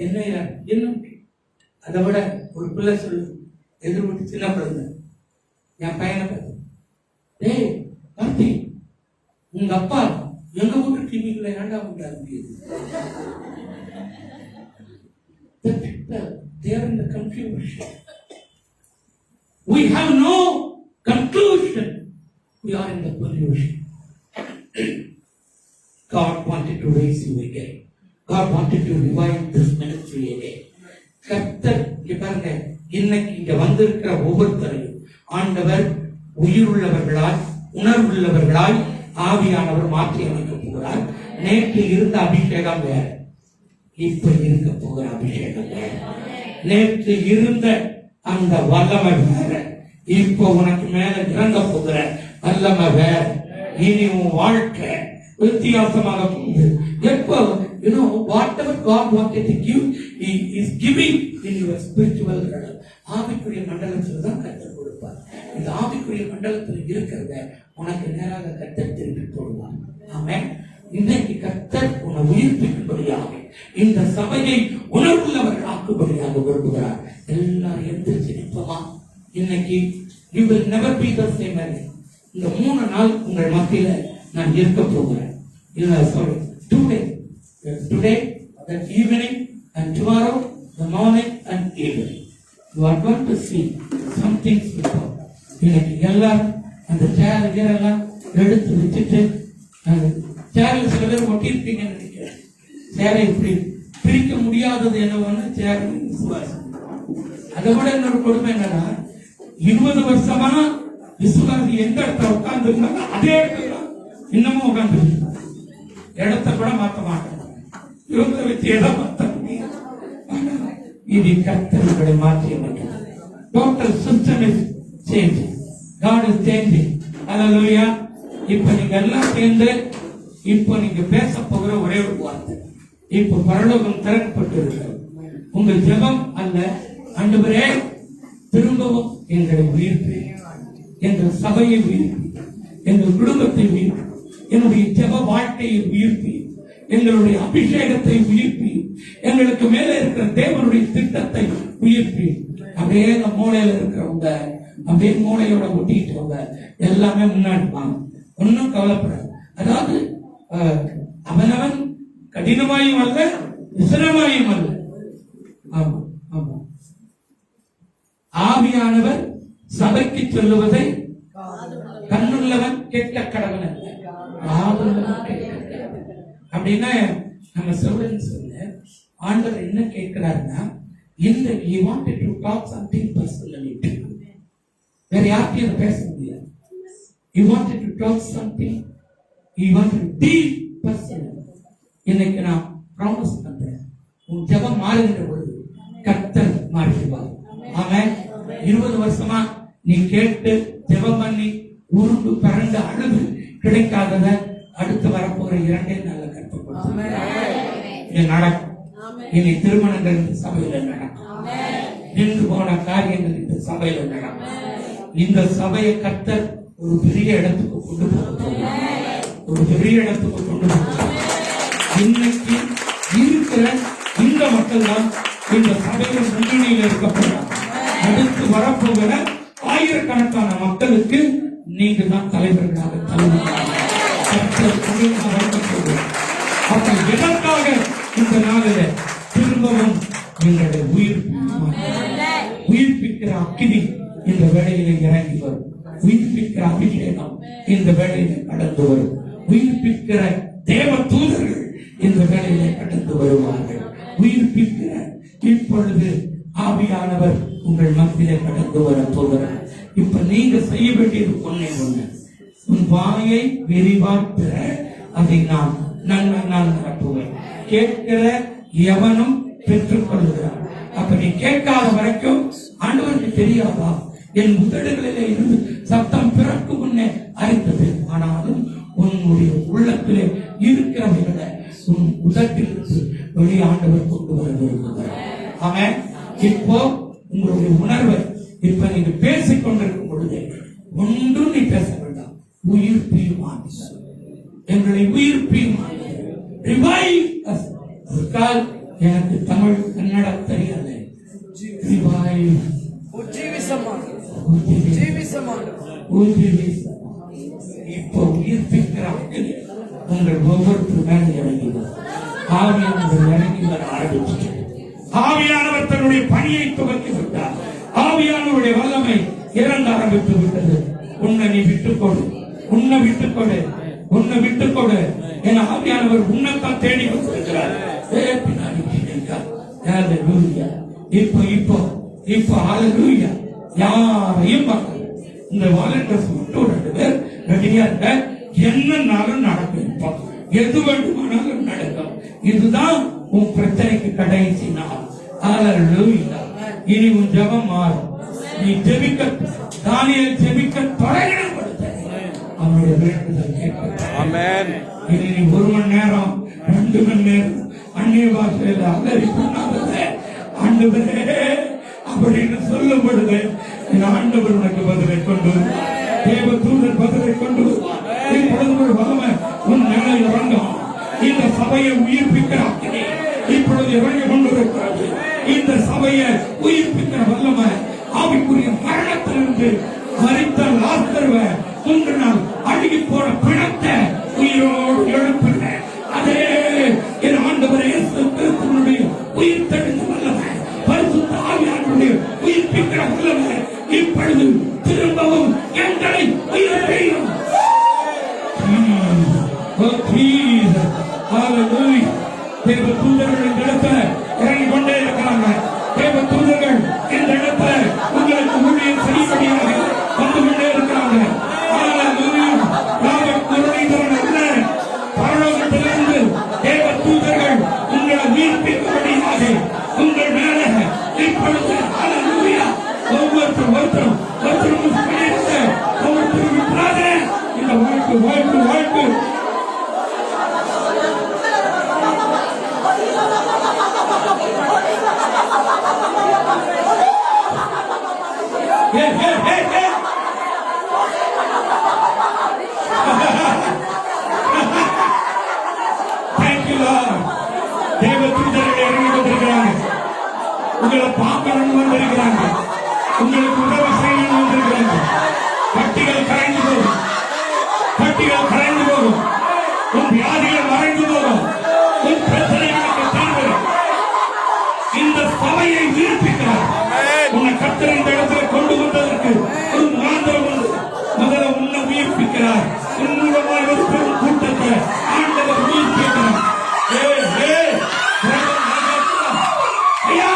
என்னையா என்ன அதை விட ஒரு பிள்ளை சொல்லு, எதிர்விட்டு சின்ன பிள்ளை என் பையனை பார்த்து, டேய் கார்த்தி, உங்க அப்பா எங்க வீட்டு டிவிக்குள்ள ஏண்டா விட்டாரு? They are in the confusion. We have no conclusion. We are in the pollution. God wanted to raise you again. God wanted to revive this ministry again. கர்த்தர் பாருங்க, இன்னைக்கு இங்க வந்திருக்கிற ஒவ்வொருத்தரையும் ஆண்டவர் உயிருள்ளவர்களாய் உணர்வுள்ளவர்களாய் ஆவியானவர் மாற்றி அமைக்க போகிறார். நேற்று இருந்த அபிஷேகம் வேற, இப்ப இருக்க போகிற அபிஷேகம் வேற. நேற்று இருந்த அந்த வல்லமை வேற, இப்ப உனக்கு மேல இறங்க போகிற வல்லமை வேற. இனி உன் வாழ்க்கை வித்தியாசமாக போகுது. எப்போ whatever God wanted to give, He is giving in your spiritual realm. ஆவிக்குரிய மண்டலத்தில் தான் கர்த்தர் கொடுப்பார். இந்த ஆவிக்குரிய மண்டலத்தில் இருக்கிறத உனக்கு நேராக கர்த்தர் திருப்பி போடுவார். ஆமென். இன்னைக்கு கர்த்தர் உன்னை உயிர்ப்பிக்கும்படியாக இந்த சபையை உணர்வுள்ளவர்கள் ஆக்கும்படியாக விரும்புகிறார். எல்லாரும் எந்திரிச்சு நிற்போமா? இன்னைக்கு you will never be the same again. இந்த 3 நாள் உங்கள் மத்தியில நான் இருக்க போகிறேன். sorry, today, the evening, and tomorrow, the morning and evening. You are going to see some things before. இன்னைக்கு எல்லாரும் அந்த சேர் எல்லாம் எடுத்து வச்சுட்டு, அந்த சேரில் சில பேர் ஒட்டியிருப்பீங்கன்னு நினைக்கிறேன். சேரை இப்படி பிரிக்க முடியாதது என்னவொன்னு சேர் விசுவாசம். அதை விட இன்னொரு கொடுமை என்னன்னா, 20 வருஷமா விசுவாசி எந்த இடத்துல உட்கார்ந்து இருந்தாங்க அதே இடத்துல இன்னமும் உட்கார்ந்து இடத்தை கூட மாற்ற மாட்டாங்க. இவங்களை வச்சு இடம் மாற்ற முடியும். இது கர்த்தர்களை மாற்றி அமைக்கிறது. Total system is changing. God is changing. Hallelujah. இப்ப நீங்க எல்லாம் சேர்ந்து இப்ப நீங்க பேச போகிற ஒரே ஒரு வார்த்தை, இப்ப பரலோகம் திறக்கப்பட்டு இருக்கிறது. உங்கள் ஜெபம் அல்ல, ஆண்டவரே திரும்பவும் எங்களை உயிர்ப்பு, எங்கள் சபையை உயிர்ப்பு, எங்கள் குடும்பத்தை உயிர்ப்பு, என்னுடைய ஜெப வாழ்க்கையை உயிர்ப்பி, எங்களுடைய அபிஷேகத்தை உயிர்ப்பி, எங்களுக்கு மேல இருக்கிற தேவனுடைய திட்டத்தை உயிர்ப்பி. அப்படியே அந்த மூளையில இருக்கிறவங்க, அப்படியே மூளையோட ஒட்டிக்கிட்டவங்க எல்லாமே முன்னாடி வாங்க. ஒன்னும் கவலைப்படாது. அதாவது அவனவன் கடினமாயும் அல்ல, விசனமாயும் அல்ல. ஆமா ஆமா. ஆவியானவர் சபைக்கு சொல்லுவதை கண்ணுள்ளவன் கேட்க கடவன் அல்ல, ஆவியுள்ளவன் கேட்க. அப்படின்னா நம்ம சொல்றேன்னு சொல்ல ஆண்டவர் என்ன கேட்கிறாருன்னா, இந்த you wanted to talk something personally to you. வேற யார்கிட்டயும் பேச முடியாது. You wanted to talk something, you wanted to deal personally. இன்னைக்கு நான் ப்ராமிஸ் பண்றேன், உன் ஜெபம் மாறுகின்ற பொழுது கர்த்தர் மாற்றுவார். ஆமென். 20 வருஷமா நீ கேட்டு ஜெபம் பண்ணி உருண்டு பரண்டு அழுது கிடைக்காதத அடுத்து வரப்போற 2 நாள்ல கற்றுக்கொள்ளும். இது நடக்கும். இனி திருமணங்கள் இந்த சபையில நடக்கும். நின்று போன காரியங்கள் இந்த சபையில நடக்கும். இந்த சபையை கர்த்தர் ஒரு பெரிய இடத்துக்கு கொண்டு போகிறார். ஒரு பெரிய இடத்துக்கு கொண்டு போகிறார். இன்னைக்கு இருக்கிற இந்த மக்கள் தான் இந்த சபையின் முன்னணியில் இருக்கப்படுறாங்க. அடுத்து வரப்போகிற ஆயிரக்கணக்கான மக்களுக்கு நீங்க தான் தலைவர்களாக அப்ப எதற்காக இந்த நாளில திரும்பவும் எங்களுடைய உயிர்ப்பிக்கிற அக்கினி இந்த வேளையில இறங்கி வரும். உயிர்ப்பிக்கிற அபிஷேகம் இந்த வேளையில கடந்து வரும். உயிர்ப்பிக்கிற தேவ தூதர்கள் இந்த வேளையில கடந்து வருவார்கள். உயிர்ப்பிக்கிற இப்பொழுது ஆவியானவர் உங்கள் மத்தியிலே கடந்து நீங்க செய்ய வேண்டியது ஒண்ணே ஒண்ணு, உன் வாயை விரிவாற்ற அதை நான் நன்மையினால் நிரப்புவேன். கேட்கிற எவனும் பெற்றுக் கொள்கிறான். அப்ப நீ கேட்காத வரைக்கும் ஆண்டவருக்கு தெரியாதா? என் உதடுகளிலே இருந்து சத்தம் பிறக்கும் முன்னே அறிந்தது. ஆனாலும் உன்னுடைய உள்ளத்திலே இருக்கிறவர்களை உன் உதட்டிலிருந்து வெளியாண்டவர் கொண்டு வர விரும்புகிறார். ஆமென். இப்போ உங்களுடைய உணர்வை இப்ப நீங்க பேசிக் கொண்டிருக்கும் பொழுது ஒன்றும் நீ பேச வேண்டாம். உயிர் பீமான் எங்களை உயிர் பீமான் எனக்கு தமிழ் கன்னடம் தெரியாது. இப்போ உயிர்ப்பிக்கிற உங்கள் ஒவ்வொருத்தர் மேல இறங்கினார். ஆவியானவர் இறங்கி வர ஆரம்பிச்சு ஆவியானவர் தன்னுடைய பணியை துவக்கி விட்டார். ஆவியானவருடைய வல்லமை இறங்க ஆரம்பித்து விட்டது. உன்னை நீ விட்டுக்கொடு, உன்னை விட்டுக்கொடு, உன்னை விட்டுக்கொடு. என் ஆவியானவர் உன்னைத்தான் தேடி கொண்டிருக்கிறார். பின்னாடி இப்போ இப்போ இப்போ ஹல்லேலூயா. யாரையும் பார்க்க இந்த வாலண்டியர்ஸ் மட்டும் 2 பேர் ரெடியா இருக்க. என்னன்னாலும் நடக்கும். இப்போ எது வேண்டுமானாலும் நடக்கும். இதுதான் உன் பிரச்சனைக்கு கடைசி நாள். ஹல்லேலூயா. இனி உன் ஜெபம் மாறும். நீ ஜெபிக்க தானியேல் ஜெபிக்க தொடங்கின பொழுது அவனுடைய வேண்டுதல் கேட்க. ஆமென். இனி நீ 1 மணி நேரம் 2 மணி நேரம் அந்நிய பாஷையில அலறி பண்ணாதே. ஆண்டவரே அப்படின்னு சொல்லும் பொழுது என் ஆண்டவர் உனக்கு பதிலை கொண்டு தேவ தூதர் பதிலை கொண்டு இப்பொழுது வல்லமை உன் மேல இறங்கும். இந்த சபையை உயிர்ப்பிக்கிறார். இப்பொழுது இறங்கி கொண்டிருக்கிறது. இந்த சபையை உயிர்ப்பிக்கிற வல்லமை ஆவிக்குரிய மரணத்திலிருந்து மரித்த லாசருவை 3 நாள் அழுகி போன பிணத்தை உயிரோடு எழுப்புற அதே என் ஆண்டவரே இயேசு கிறிஸ்துவினுடைய உயிர் தெழுந்த வல்லமை, பரிசுத்த ஆவியானவருடைய உயிர்ப்பிக்கிற வல்லமை இப்பொழுது திரும்பவும் எங்களை உயிர்ப்பிக்கும். தேவ தூதர்கள் இந்த இடத்துல இறங்கி கொண்டே இருக்கிறாங்க. தேவ தூதர்கள் இந்த இடத்துல உங்களுக்கு ஊழியம் செய்யும்படியாக வந்து கொண்டே இருக்கிறாங்க. பரலோகத்திலிருந்து தேவ தூதர்கள் உங்களை உயிர்ப்பிக்கும்படியாக உங்கள் மேல இப்பொழுது ஹல்லேலூயா. ஒவ்வொருத்தரும் இந்த வாழ்க்கை வாழ்க்கை வாழ்க்கை உங்களை பார்க்கணும்னு வந்திருக்கிறாங்க. உங்களுக்கு உதவி செய்யணும்னு வந்திருக்கிறாங்க. கட்டிகள் கரைந்து போகும், கட்டிகள் கரைந்து போகும், உன் வியாதிகள் மறைந்து போகும், உன் பிரச்சனைகளுக்கு தீர்வு இந்த சபையை உயிர்ப்பிக்கிறார். உன்னை கர்த்தர் இந்த இடத்துல கொண்டு வந்ததற்கு ஒரு மாந்திரம் உண்டு. முதல்ல உன்னை உயிர்ப்பிக்கிறார். உன்னுடைய ஒரு பெரும் கூட்டத்தை ஆண்டவர் உயிர்ப்பிக்கிறார். ஐயா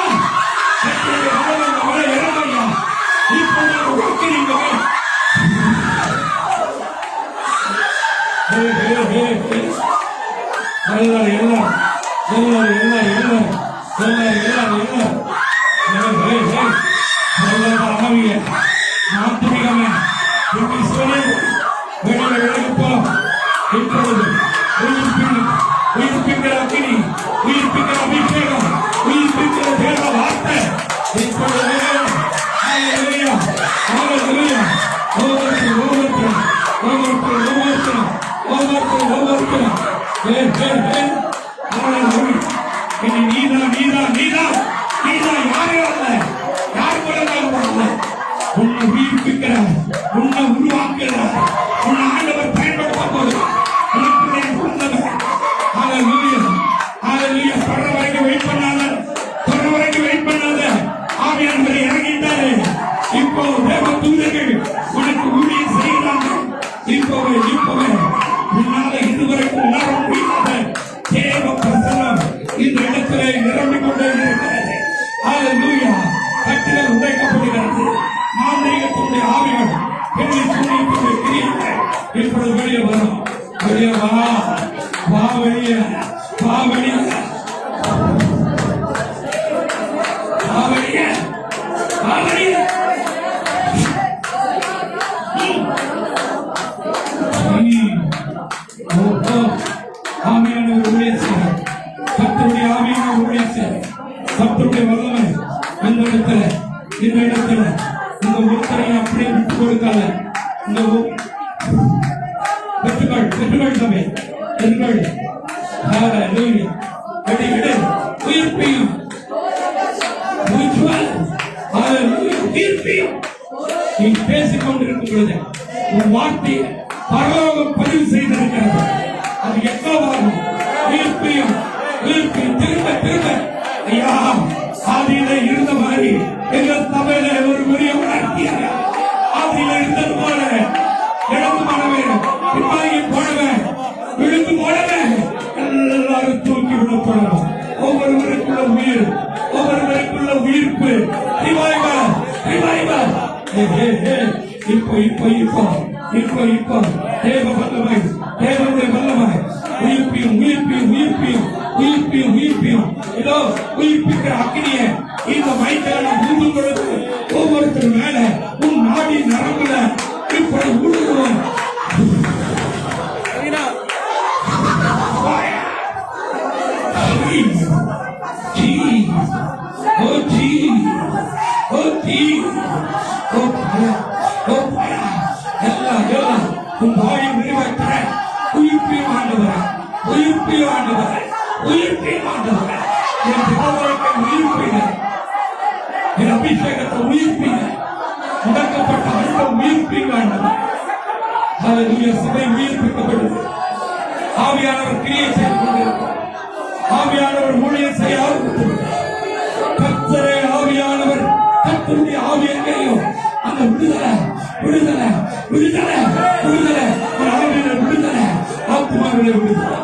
உயிர்ப்பிக்கிற அக்கினி, உயிர்ப்பிக்கிற அபிஷேகம், உயிர்ப்பிக்கிற தேவ வார்த்தை இப்பொழுது உன்னை உயிர்ப்பிக்கிறார், உன்னை உருவாக்குகிறார், உன்னை ஆண்டவர் பயன்படுத்த போகிறார். தொடர வரைக்கும் வெயிட் பண்ணாத ஆவியானவர் இறங்கிட்டாரு. இப்போ தேவ தூதர்கள் உனக்கு ஊழியம் செய்கிறாங்க. இப்பவே உன்னால இதுவரைக்கும் உணர முடியாத தேவ பிரசன்னம் இந்த இடத்துல நிரம்பிக் கொண்டே இருக்கிறது. ஹல்லேலூயா. கட்டுகள் உடைக்கப்படுகிறது. மாந்திரீகத்தினுடைய ஆவிகள் கர்த்தருடைய ஆவியான ஊழியம் செய்ய கர்த்தருடைய வல்லமை இந்த இடத்துல இந்த ஒருத்தரையும் அப்படியே விட்டு கொடுக்காத. இந்த பெற்றுகள் சபை பெற்றுகள் உயிர்ப்பையும் நீ பேசிக் கொண்டிருக்கும் பொழுது உன் வார்த்தையை பரலோகம் பதிவு செய்திருக்கிறது. அது எக்காவாகும் உயிர்ப்பையும் திரும்ப ஐயா ஆதியில இருந்த மாதிரி எங்கள் சபையில ஒரு பெரிய உணர்த்தியாக ஆதியில இருந்தது போல இழந்து போனவன் பின்வாங்கி போனவன் விழுந்து போனவன் எல்லாரும் தூக்கி விடப்படணும். ஒவ்வொருவருக்குள்ள உயிர்ப்பு இப்போ தேவ வல்லமை தேவனுடைய வல்லமை உயிர்ப்பியும் இதோ உயிர்ப்பிக்கிற அக்னியை இந்த மைத்தில ஊதும் பொழுது ஒவ்வொருத்தர் மேல உன் நாடி நரம்புல இப்படி ஊடுருவோம். உன் வாயை விரிவாக்கிற உயிர்ப்பையும் ஆண்டவரே என் பிறவருக்கு உயிர்ப்பீங்க, என் அபிஷேகத்தை உயிர்ப்பீங்க, முடக்கப்பட்ட அன்பம் உயிர்ப்பீங்க ஆண்டவரே. சபை உயிர்ப்பிக்கப்படுது. ஆவியானவர் கிரியை செய்து கொண்டிருக்கிறார். ஆவியானவர் ஊழியம் செய்ய ஆரம்பித்திருக்கிறார். கர்த்தரே ஆவியானவர் கர்த்தருடைய ஆவி எங்கேயும் அந்த விடுதலை ஆவியில விடுதலை ஆத்மாவில விடுதலை.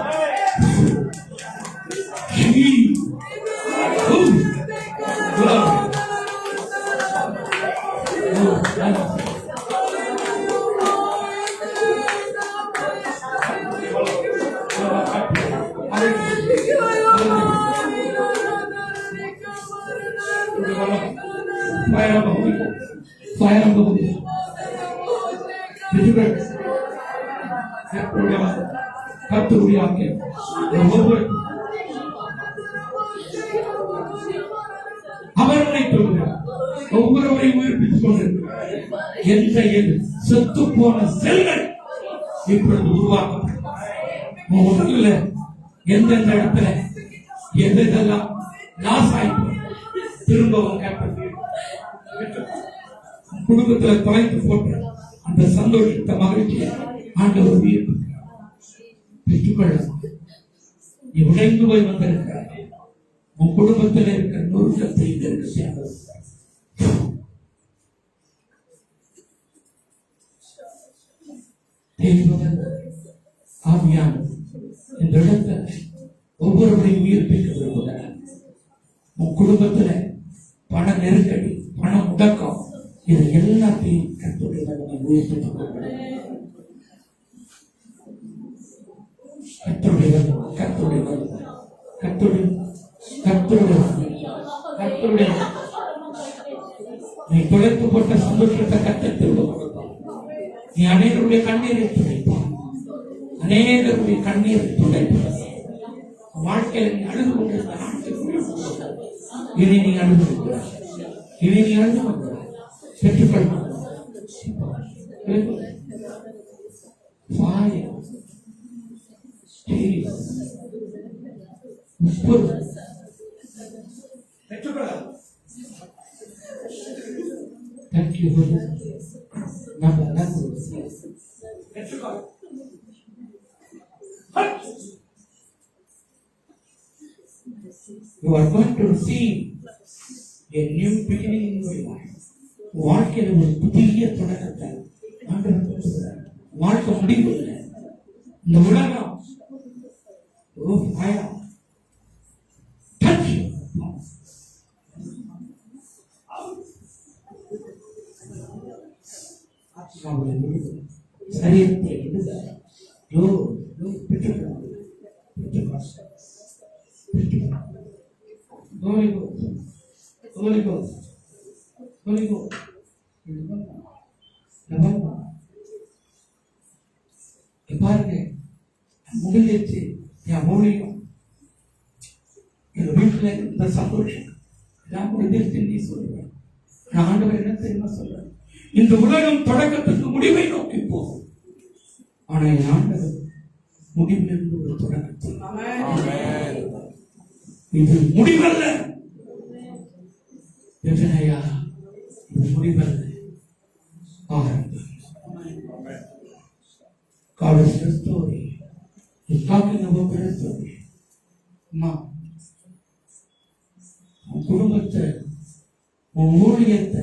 ஒவ்வொருவரையும் உயிர்ப்பித்துக் கொண்டிருக்கிறார். செத்து போன செல்கள் இப்பொழுது உருவாக்கப்படும். எந்தெந்த இடத்துல எதெல்லாம் லாஸ் ஆயிட்டு திரும்பவும் குடும்பத்துல தொலைத்து போட்டு அந்த சந்தோஷத்தை மகிழ்ச்சியை ஆண்டவர் உயிர்ப்பு பெற்றுக்கொள்ள நீ உடைந்து போய் வந்திருக்கிறார். உன் குடும்பத்தில் இருக்கிற நூறுக்கத்தை ஆவியான இந்த இடத்துல ஒவ்வொருவரையும் உயிர்ப்பிக்க விரும்புகிறார். உன் குடும்பத்துல பண நெருக்கடி, பண முடக்கம், இது எல்லாத்தையும் கர்த்தருடைய உயிர்ப்பித்துக் நீ தொலைத்து போட்ட சந்தோஷத்தை கர்த்தர் திரும்ப கொடுப்பார். நீ அநேகருடைய கண்ணீரை துடைப்பார். அநேகருடைய கண்ணீரை துடைப்பார். வாழ்க்கையில நீ அழுது கொண்டிருந்த இனி நீ அழுது கொள்கிறார். பெற்றுக்கொள்வார். Thank you. You are going to receive a new beginning in your life. வாழ்க்கையில் ஒரு புதிய தொடக்கத்தை வாழ்க்கை முடிவு இல்லை. இந்த உலகம் சரீரத்தை பாருங்க முடிஞ்சிச்சு. என் ஊழியம் எங்க வீட்டுல இந்த சந்தோஷம் எல்லாம் முடிஞ்சிருச்சு நீ சொல்லுவேன். நான் ஆண்டவர் என்ன தெரியுமா சொல்றேன், இந்த உலகம் தொடக்கத்துக்கு முடிவை நோக்கி போகும். ஆனா என் ஆண்டவர் முடிவிலிருந்து ஒரு தொடக்கத்தில். இது முடிவல்ல எதனையா, இது முடிவல்ல ஆரம்பம். God is the story. He's talking about the story. அம்மா, உன் குடும்பத்தை, உன் ஊழியத்தை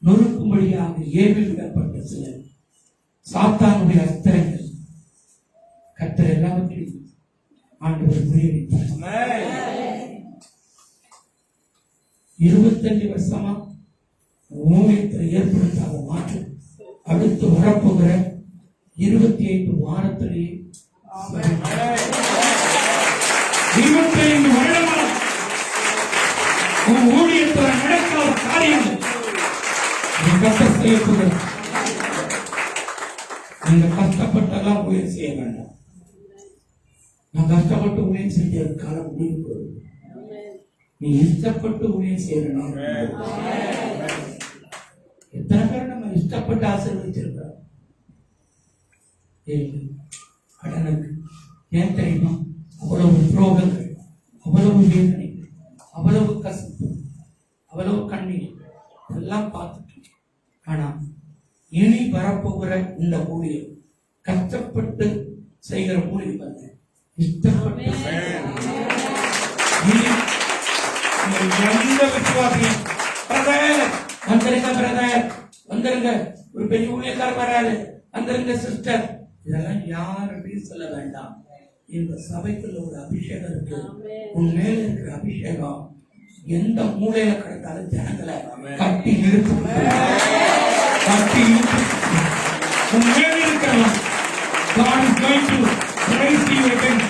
நொறுக்கும்படியாக ஏவி விடப்பட்ட சில சாத்தானுடைய அஸ்திரங்கள் கர்த்தர் எல்லாவற்றையும் ஆண்டவர் முறியடித்தார். 25 வருஷமா ஊழியத்தில் ஏற்படுத்தாத மாற்றம் அடுத்து வரப்போகிற 25 வாரத்திலேயே 25 வருடமா உன் ஊழியத்தில் நடக்காத காரியங்கள் கஷ்டம் செய்யப்படுகிறது. நீங்க கஷ்டப்பட்டெல்லாம் ஊழியம் செய்ய வேண்டாம். நான் கஷ்டப்பட்டு ஊழியம் செஞ்ச காலம் முடிவு போகுது. நீ இஷ்டப்பட்டு ஊழியம் செய்யணும். எத்தனை பேர் நம்ம இஷ்டப்பட்டு ஆசீர்வதிச்சிருக்கிறோம். கடனுக்கு ஏன் தெரியுமா? அவ்வளவு துரோகங்கள், அவ்வளவு வேதனைகள், அவ்வளவு கசப்பு, அவ்வளவு கண்ணீர் எல்லாம் பார்த்துட்டு, ஆனா இனி வரப்போகிற இந்த ஊழியம் கஷ்டப்பட்டு செய்கிற ஊழியம் அல்ல, இஷ்டப்பட்டு எந்த விசுவாசியும் வந்துருங்க, ஒரு பெரிய ஊழியக்காரர் வராது, வந்துருங்க சிஸ்டர், இதெல்லாம் யாரும் சொல்ல வேண்டாம். இந்த சபைக்குள்ள ஒரு அபிஷேகம் இருக்கு. உன் மேல இருக்கிற அபிஷேகம் எந்த மூலையில கிடைத்தாலும் ஜனங்களை கட்டி இழுத்து கட்டி இழுத்து உன் மேல இருக்கிறவன் God is going to raise you again.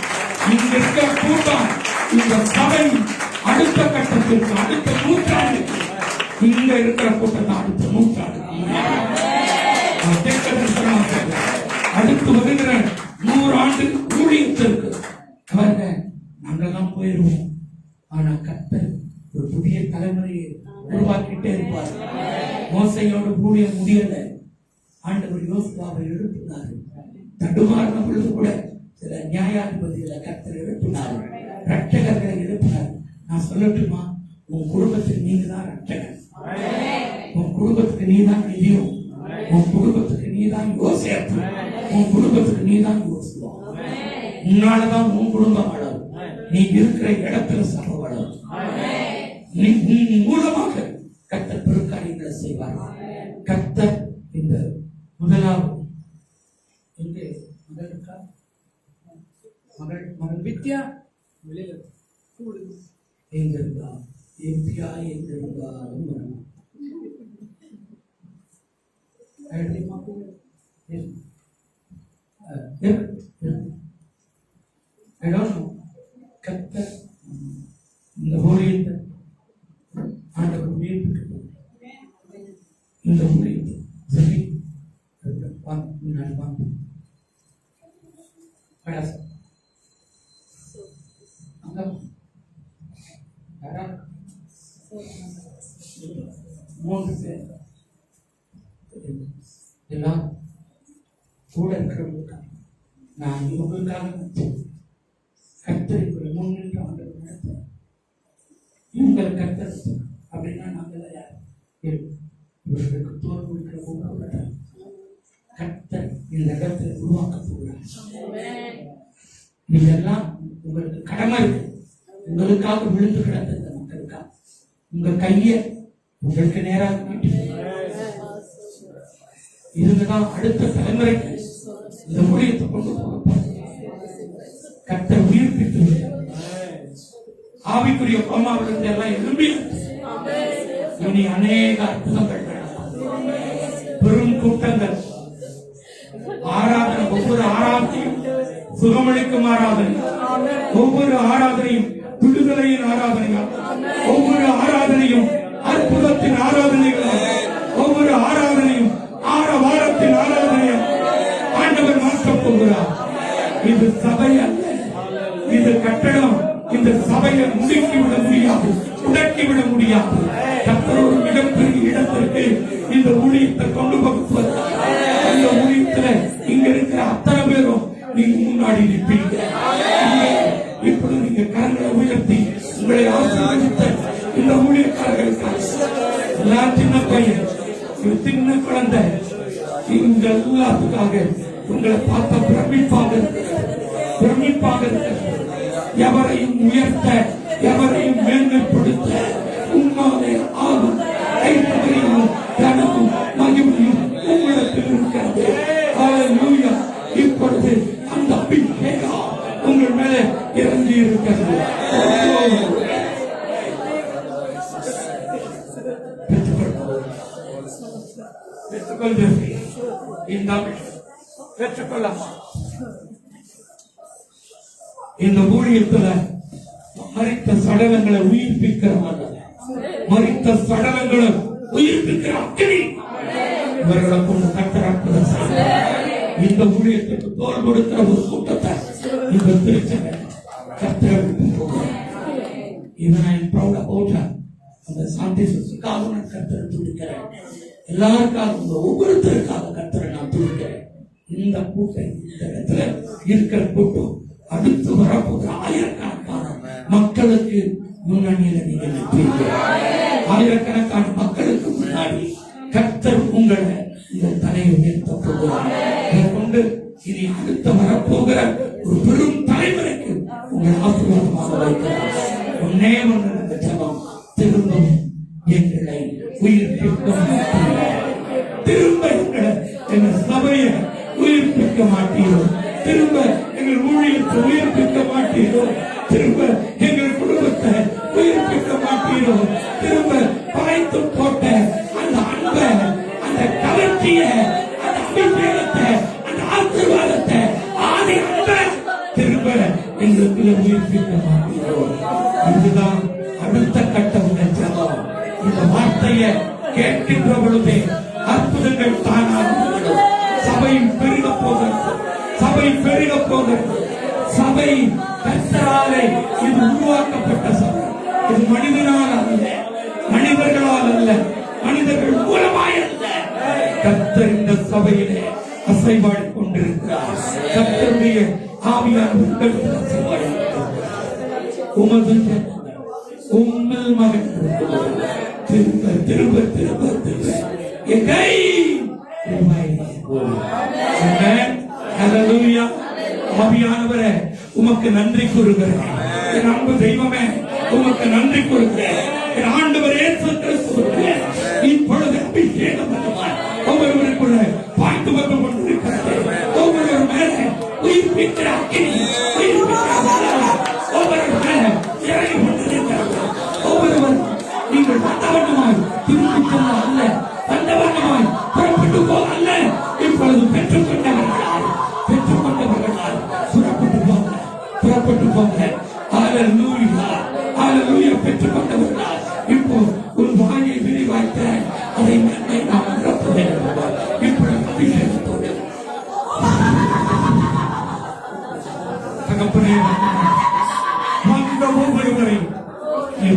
இங்க இருக்கிற கூட்டம், இந்த சபை அடுத்த கட்டத்திற்கு, அடுத்த நூற்றாண்டு, இங்க இருக்கிற கூட்டம் அடுத்த நூற்றாண்டு, அடுத்து வருகிற 100 ஆண்டு ஊழியத்திற்கு பாருங்க, நாங்கெல்லாம் போயிருவோம். ஆனா கர்த்தர் ஒரு புதிய தலைமுறையை உருவாக்கிட்டே இருப்பார். மோசையோட ஊழியம் முடியல, ஆண்டவர் யோசுவாவை எழுப்பினார். தடுமாறின பொழுது கூட சில நியாயாதிபதிகளை கர்த்தர் எழுப்பினார், ரட்சகர்களை எழுப்பினார். நான் சொல்லட்டுமா, உன் குடும்பத்துக்கு நீங்க தான் ரட்சகர், உன் குடும்பத்துக்கு நீ தான் நிதியம், உன் குடும்பத்துக்கு நீ தான் யோசேப்பு, உன் குடும்பத்துக்கு நீ தான் யோசுவா. உன்னாலதான் உன் குடும்பம் வளரும், நீ இருக்கிற இடத்துல சபை வளரும். நீ மூலமாக கர்த்தர் பெருக்காரியங்களை செய்வார். கர்த்தர் இந்த முதலாவது மகள் வித்யா வெளியில எங்கிருந்தா எந்தியா எங்கிருந்தாலும் வரணும். கர்த்தர் இந்த ஊழியத்தை ஆண்டவர் உயர்த்திட்டு இந்த ஊழியத்தை சொல்லி மூன்று பேர் எல்லாம் கூட இருக்கிறவங்க நான் இவங்களுக்காக கர்த்தர் முன்னின்று ஆண்டவர் நடத்துறேன். இவங்களை கர்த்தர் அப்படின்னா நாங்கள் யார்? இவர்களுக்கு தோல் கொடுக்கிற போக கர்த்தர் இந்த இடத்துல உருவாக்க போகிறார். இதெல்லாம் உங்களுக்கு கடமை இருக்கு. உங்களுக்காக விழுந்து கிடந்த இந்த மக்களுக்காக உங்க கைய உங்களுக்கு நேராக இதுதான் அடுத்த தலைமுறைக்கு இந்த ஊழியத்தை கொண்டு போக கர்த்தர் உயிர்ப்பித்து ஆவிக்குரிய கோமாவிலிருந்து எல்லாம் எழும்பி இனி அநேக அற்புதங்கள் பெரும் கூட்டங்கள் ஆராதனை, ஒவ்வொரு ஆராதனையும் சுகமளிக்கும் ஆராதனை, ஒவ்வொரு ஆராதனையும் விடுதலையின் ஆராதனைகள், ஒவ்வொரு ஆராதனையும் அற்புதத்தின் ஆராதனைகள், ஒவ்வொரு ஆராதனையும் ஆரவாரத்தின் ஆராதனையும் ஆண்டவர் மாற்றப் போகிறார். இது சபை அல்ல, இது கட்டடம் இந்த சபையை முடுக்கிவிட முடியாது, முடக்கிவிட முடியாது. கர்த்தர் ஒரு மிகப்பெரிய இடத்திற்கு இந்த ஊழியத்தை கொண்டு போகுவதற்கு இந்த ஊழியத்துல இங்க இருக்கிற அத்தனை பேரும் நீங்க முன்னாடி நிற்பீங்க. இப்படி நீங்க கரங்களை உயர்த்தி உங்களை ஆசீர்வதித்த இந்த ஊழியக்காரர்களுக்கு எல்லாம் சின்ன பையன், சின்ன குழந்தை, இவங்க எல்லாத்துக்காக உங்களை பார்த்த பிரமிப்பாக இருக்கிறது. எவரையும் உயர்த்த, எவரையும் மேன்மைப்படுத்த உம்மாலே ஆகும் ஐஸ்வர்யமும் தனமும் மகிமையும் உங்களிடத்தில் இருக்கிறது. ஹல்லேலூயா. இப்பொழுது அந்த அபிஷேகம் உங்கள் மேலே இறங்கி இருக்கிறது. இந்த ஊழியத்துல மரித்த சடலங்களை உயிர்ப்பிக்கிறவங்க, மரித்த சடலங்களை உயிர்ப்பிக்கிற அக்கினி இவர்களை கொண்டு கட்டராக்குற இந்த ஊழியத்துக்கு தோல் கொடுக்கிற ஒரு கூட்டத்தை இந்த திருச்சபை கத்தரவிட்டு போகிறார். இதனை proud about அந்த சாந்தி சுசுக்காக நான் கத்தரை துடிக்கிறேன். எல்லாருக்காக ஒவ்வொருத்தருக்காக கத்தரை நான் துடிக்கிறேன். இந்த கூட்டம் இந்த இடத்துல இருக்கிற கூட்டம் அடுத்து வரப்போகிற ஆயிரக்கணக்கான மக்களுக்கு முன்னணியில நீங்க நிற்பீர்கள். ஆயிரக்கணக்கான மக்களுக்கு முன்னாடி கர்த்தர் உங்களை இந்த தலையை உயர்த்த போகிறார். இதை கொண்டு இனி அடுத்த வரப்போகிற ஒரு பெரும் தலைமுறைக்கு உங்களை ஆசீர்வாதமாக வைக்கிறார். ஒன்னே ஒன்று ஜபம், திரும்பவும் எங்களை உயிர்ப்பிக்க மாட்டீர்கள், திரும்ப எங்கள் சபையை உயிர்ப்பிக்க மாட்டீர்கள், திரும்ப எங்கள் ஊழியத்தை உயிர்ப்பிக்க மாட்டீர்கள், திரும்ப எங்கள் குடும்பத்தை உயிர்ப்பிக்க மாட்டீர்கள், திரும்ப படைத்து போட்ட அந்த அன்பை, அந்த கவர்ச்சிய, அந்த அபிஷேகத்தை, அந்த ஆசீர்வாதத்தை, ஆதி அன்பை திரும்ப எங்களுக்கு உயிர்ப்பிக்க மாட்டீர்கள். இதுதான் அடுத்த கட்ட ஜபம். இந்த வார்த்தையை கேட்கின்ற பொழுதே அற்புதங்கள் தானாக சபை பெருக போகிறது, சபை பெருக போகிறது. சபை கர்த்தராலே இது உருவாக்கப்பட்ட சபை. இது மனிதனால் அல்ல, மனிதர்களால் அல்ல, மனிதர்கள் மூலமாய் அல்ல. கர்த்தர் இந்த சபையிலே அசைவாடிக் கொண்டிருக்கிறார். கர்த்தருடைய ஆவியானவர் அசைவாடிக் உமது உம்மில் மகன் திரும்ப திரும்ப திரும்ப திரும்ப எகை ஹல்லேலூயா. ஆவியானவரே உமக்கு நன்றி கூறுகிறேன். என் அன்பு தெய்வமே உமக்கு நன்றி கூறுகிறேன். என் ஆண்டவர் இயேசு கிறிஸ்துவே இப்பொழுது அபிஷேகம் ஒவ்வொருவருக்குள்ள பாய்ந்து வந்து கொண்டிருக்கிறது. ஒவ்வொரு மேலே உயிர்ப்பிக்கிற அக்கினி, ஒவ்வொரு மேலே இறங்கி கொண்டிருக்கிறது. ஒவ்வொருவர் நீங்கள் வந்தவண்ணமாய் திரும்பி செல்ல அல்ல, வந்தவண்ணமாய் புறப்பட்டு போக அல்ல, இப்பொழுது பெற்றுக்கொண்டவர்களால் புறப்பட்டு போங்க. ஹல்லேலூயா, ஹல்லேலூயா. பெற்றுக்கொண்டவர்களால் இப்போ ஒரு வாயை விரிவாய்த்த அதை நன்மை நாம் நிரப்ப வேண்டும். இப்பொழுது அபிஷேகத்தோடு தகப்பனே அந்த ஒவ்வொருவரை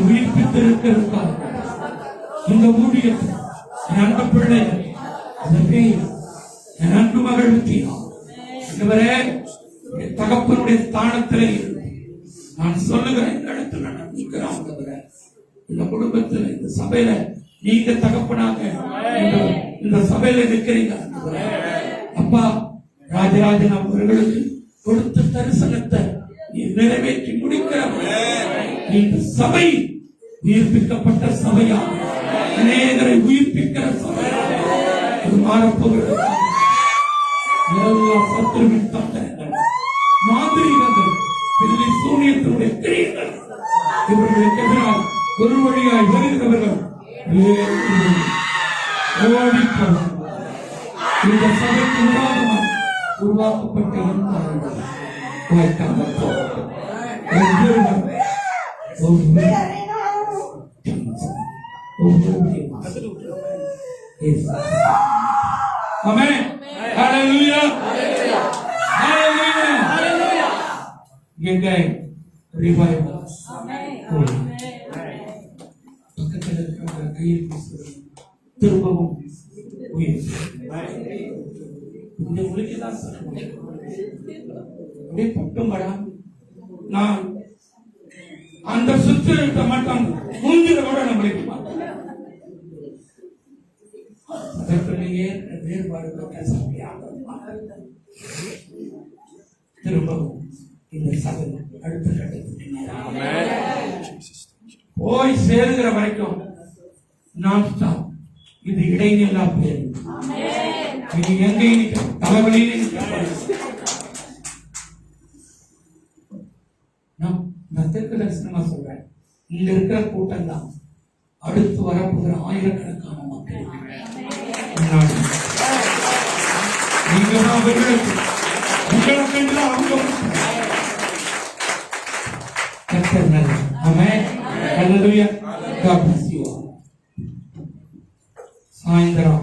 உயிர்ப்பித்திருக்கிறார். இந்த ஊழியத்தை என் அன்பு பிள்ளை, என் அன்பு மகள் இதுவரை தகப்பனுடைய ஸ்தானத்திலே நான் சொல்லுகிறேன். இந்த இடத்துல நான் நிற்கிறேன். இந்த குடும்பத்தில், இந்த சபையில நீங்க தகப்பனாக இந்த சபையில நிற்கிறீங்க. அப்பா ராஜராஜன் அவர்களுக்கு கொடுத்த தரிசனத்தை நிறைவேற்றி முடிக்கிறவர்கள். இந்த சபை உயிர்ப்பிக்கப்பட்ட சபையா, அநேகரை உயிர்ப்பிக்கிற சபையா இது மாறப்போகிறது. எல்லா சத்துருவின் தண்டனைகள், மாந்திரிகங்கள், பிள்ளை சூனியத்தினுடைய கிரியைகள் இவர்களுக்கு எதிராக ஒரு வழியாய் வருகிறவர்கள் ஓடிப்போம். இந்த சபைக்கு உருவாக்கப்பட்ட வாய்க்காமல் போகும். Amen. Hallelujah. Hallelujah. Hallelujah. Revival. பக்கத்தில் இருக்கிற கையில் பேசுவது திரும்பவும் உயிர் இந்த மொழிக்குதான் அப்படியே பட்டும்படா நான் அந்த சுத்திரத்தை மட்டும் மூஞ்சில கூட நம்மளுக்கு அதற்குள்ளேயே வேறுபாடு திரும்பவும் இந்த சபை அடுத்த கட்டத்துக்கு போய் சேருகிற வரைக்கும் நான் ஸ்டாப். இது இடைநில்லா பேர். இது எங்கேயும் தலைவலியில் நான் தெற்கு தரிசனமா சொல்றேன். இங்க இருக்கிற கூட்டம் தான் அடுத்து வரப்போகிற ஆயிரக்கணக்கான மக்கள். நீங்க தான் அவர்களுக்கு அவங்க கர்த்தர் நல்லவர். ஆமென். ஹல்லேலூயா. God bless you all. சாயந்தரம்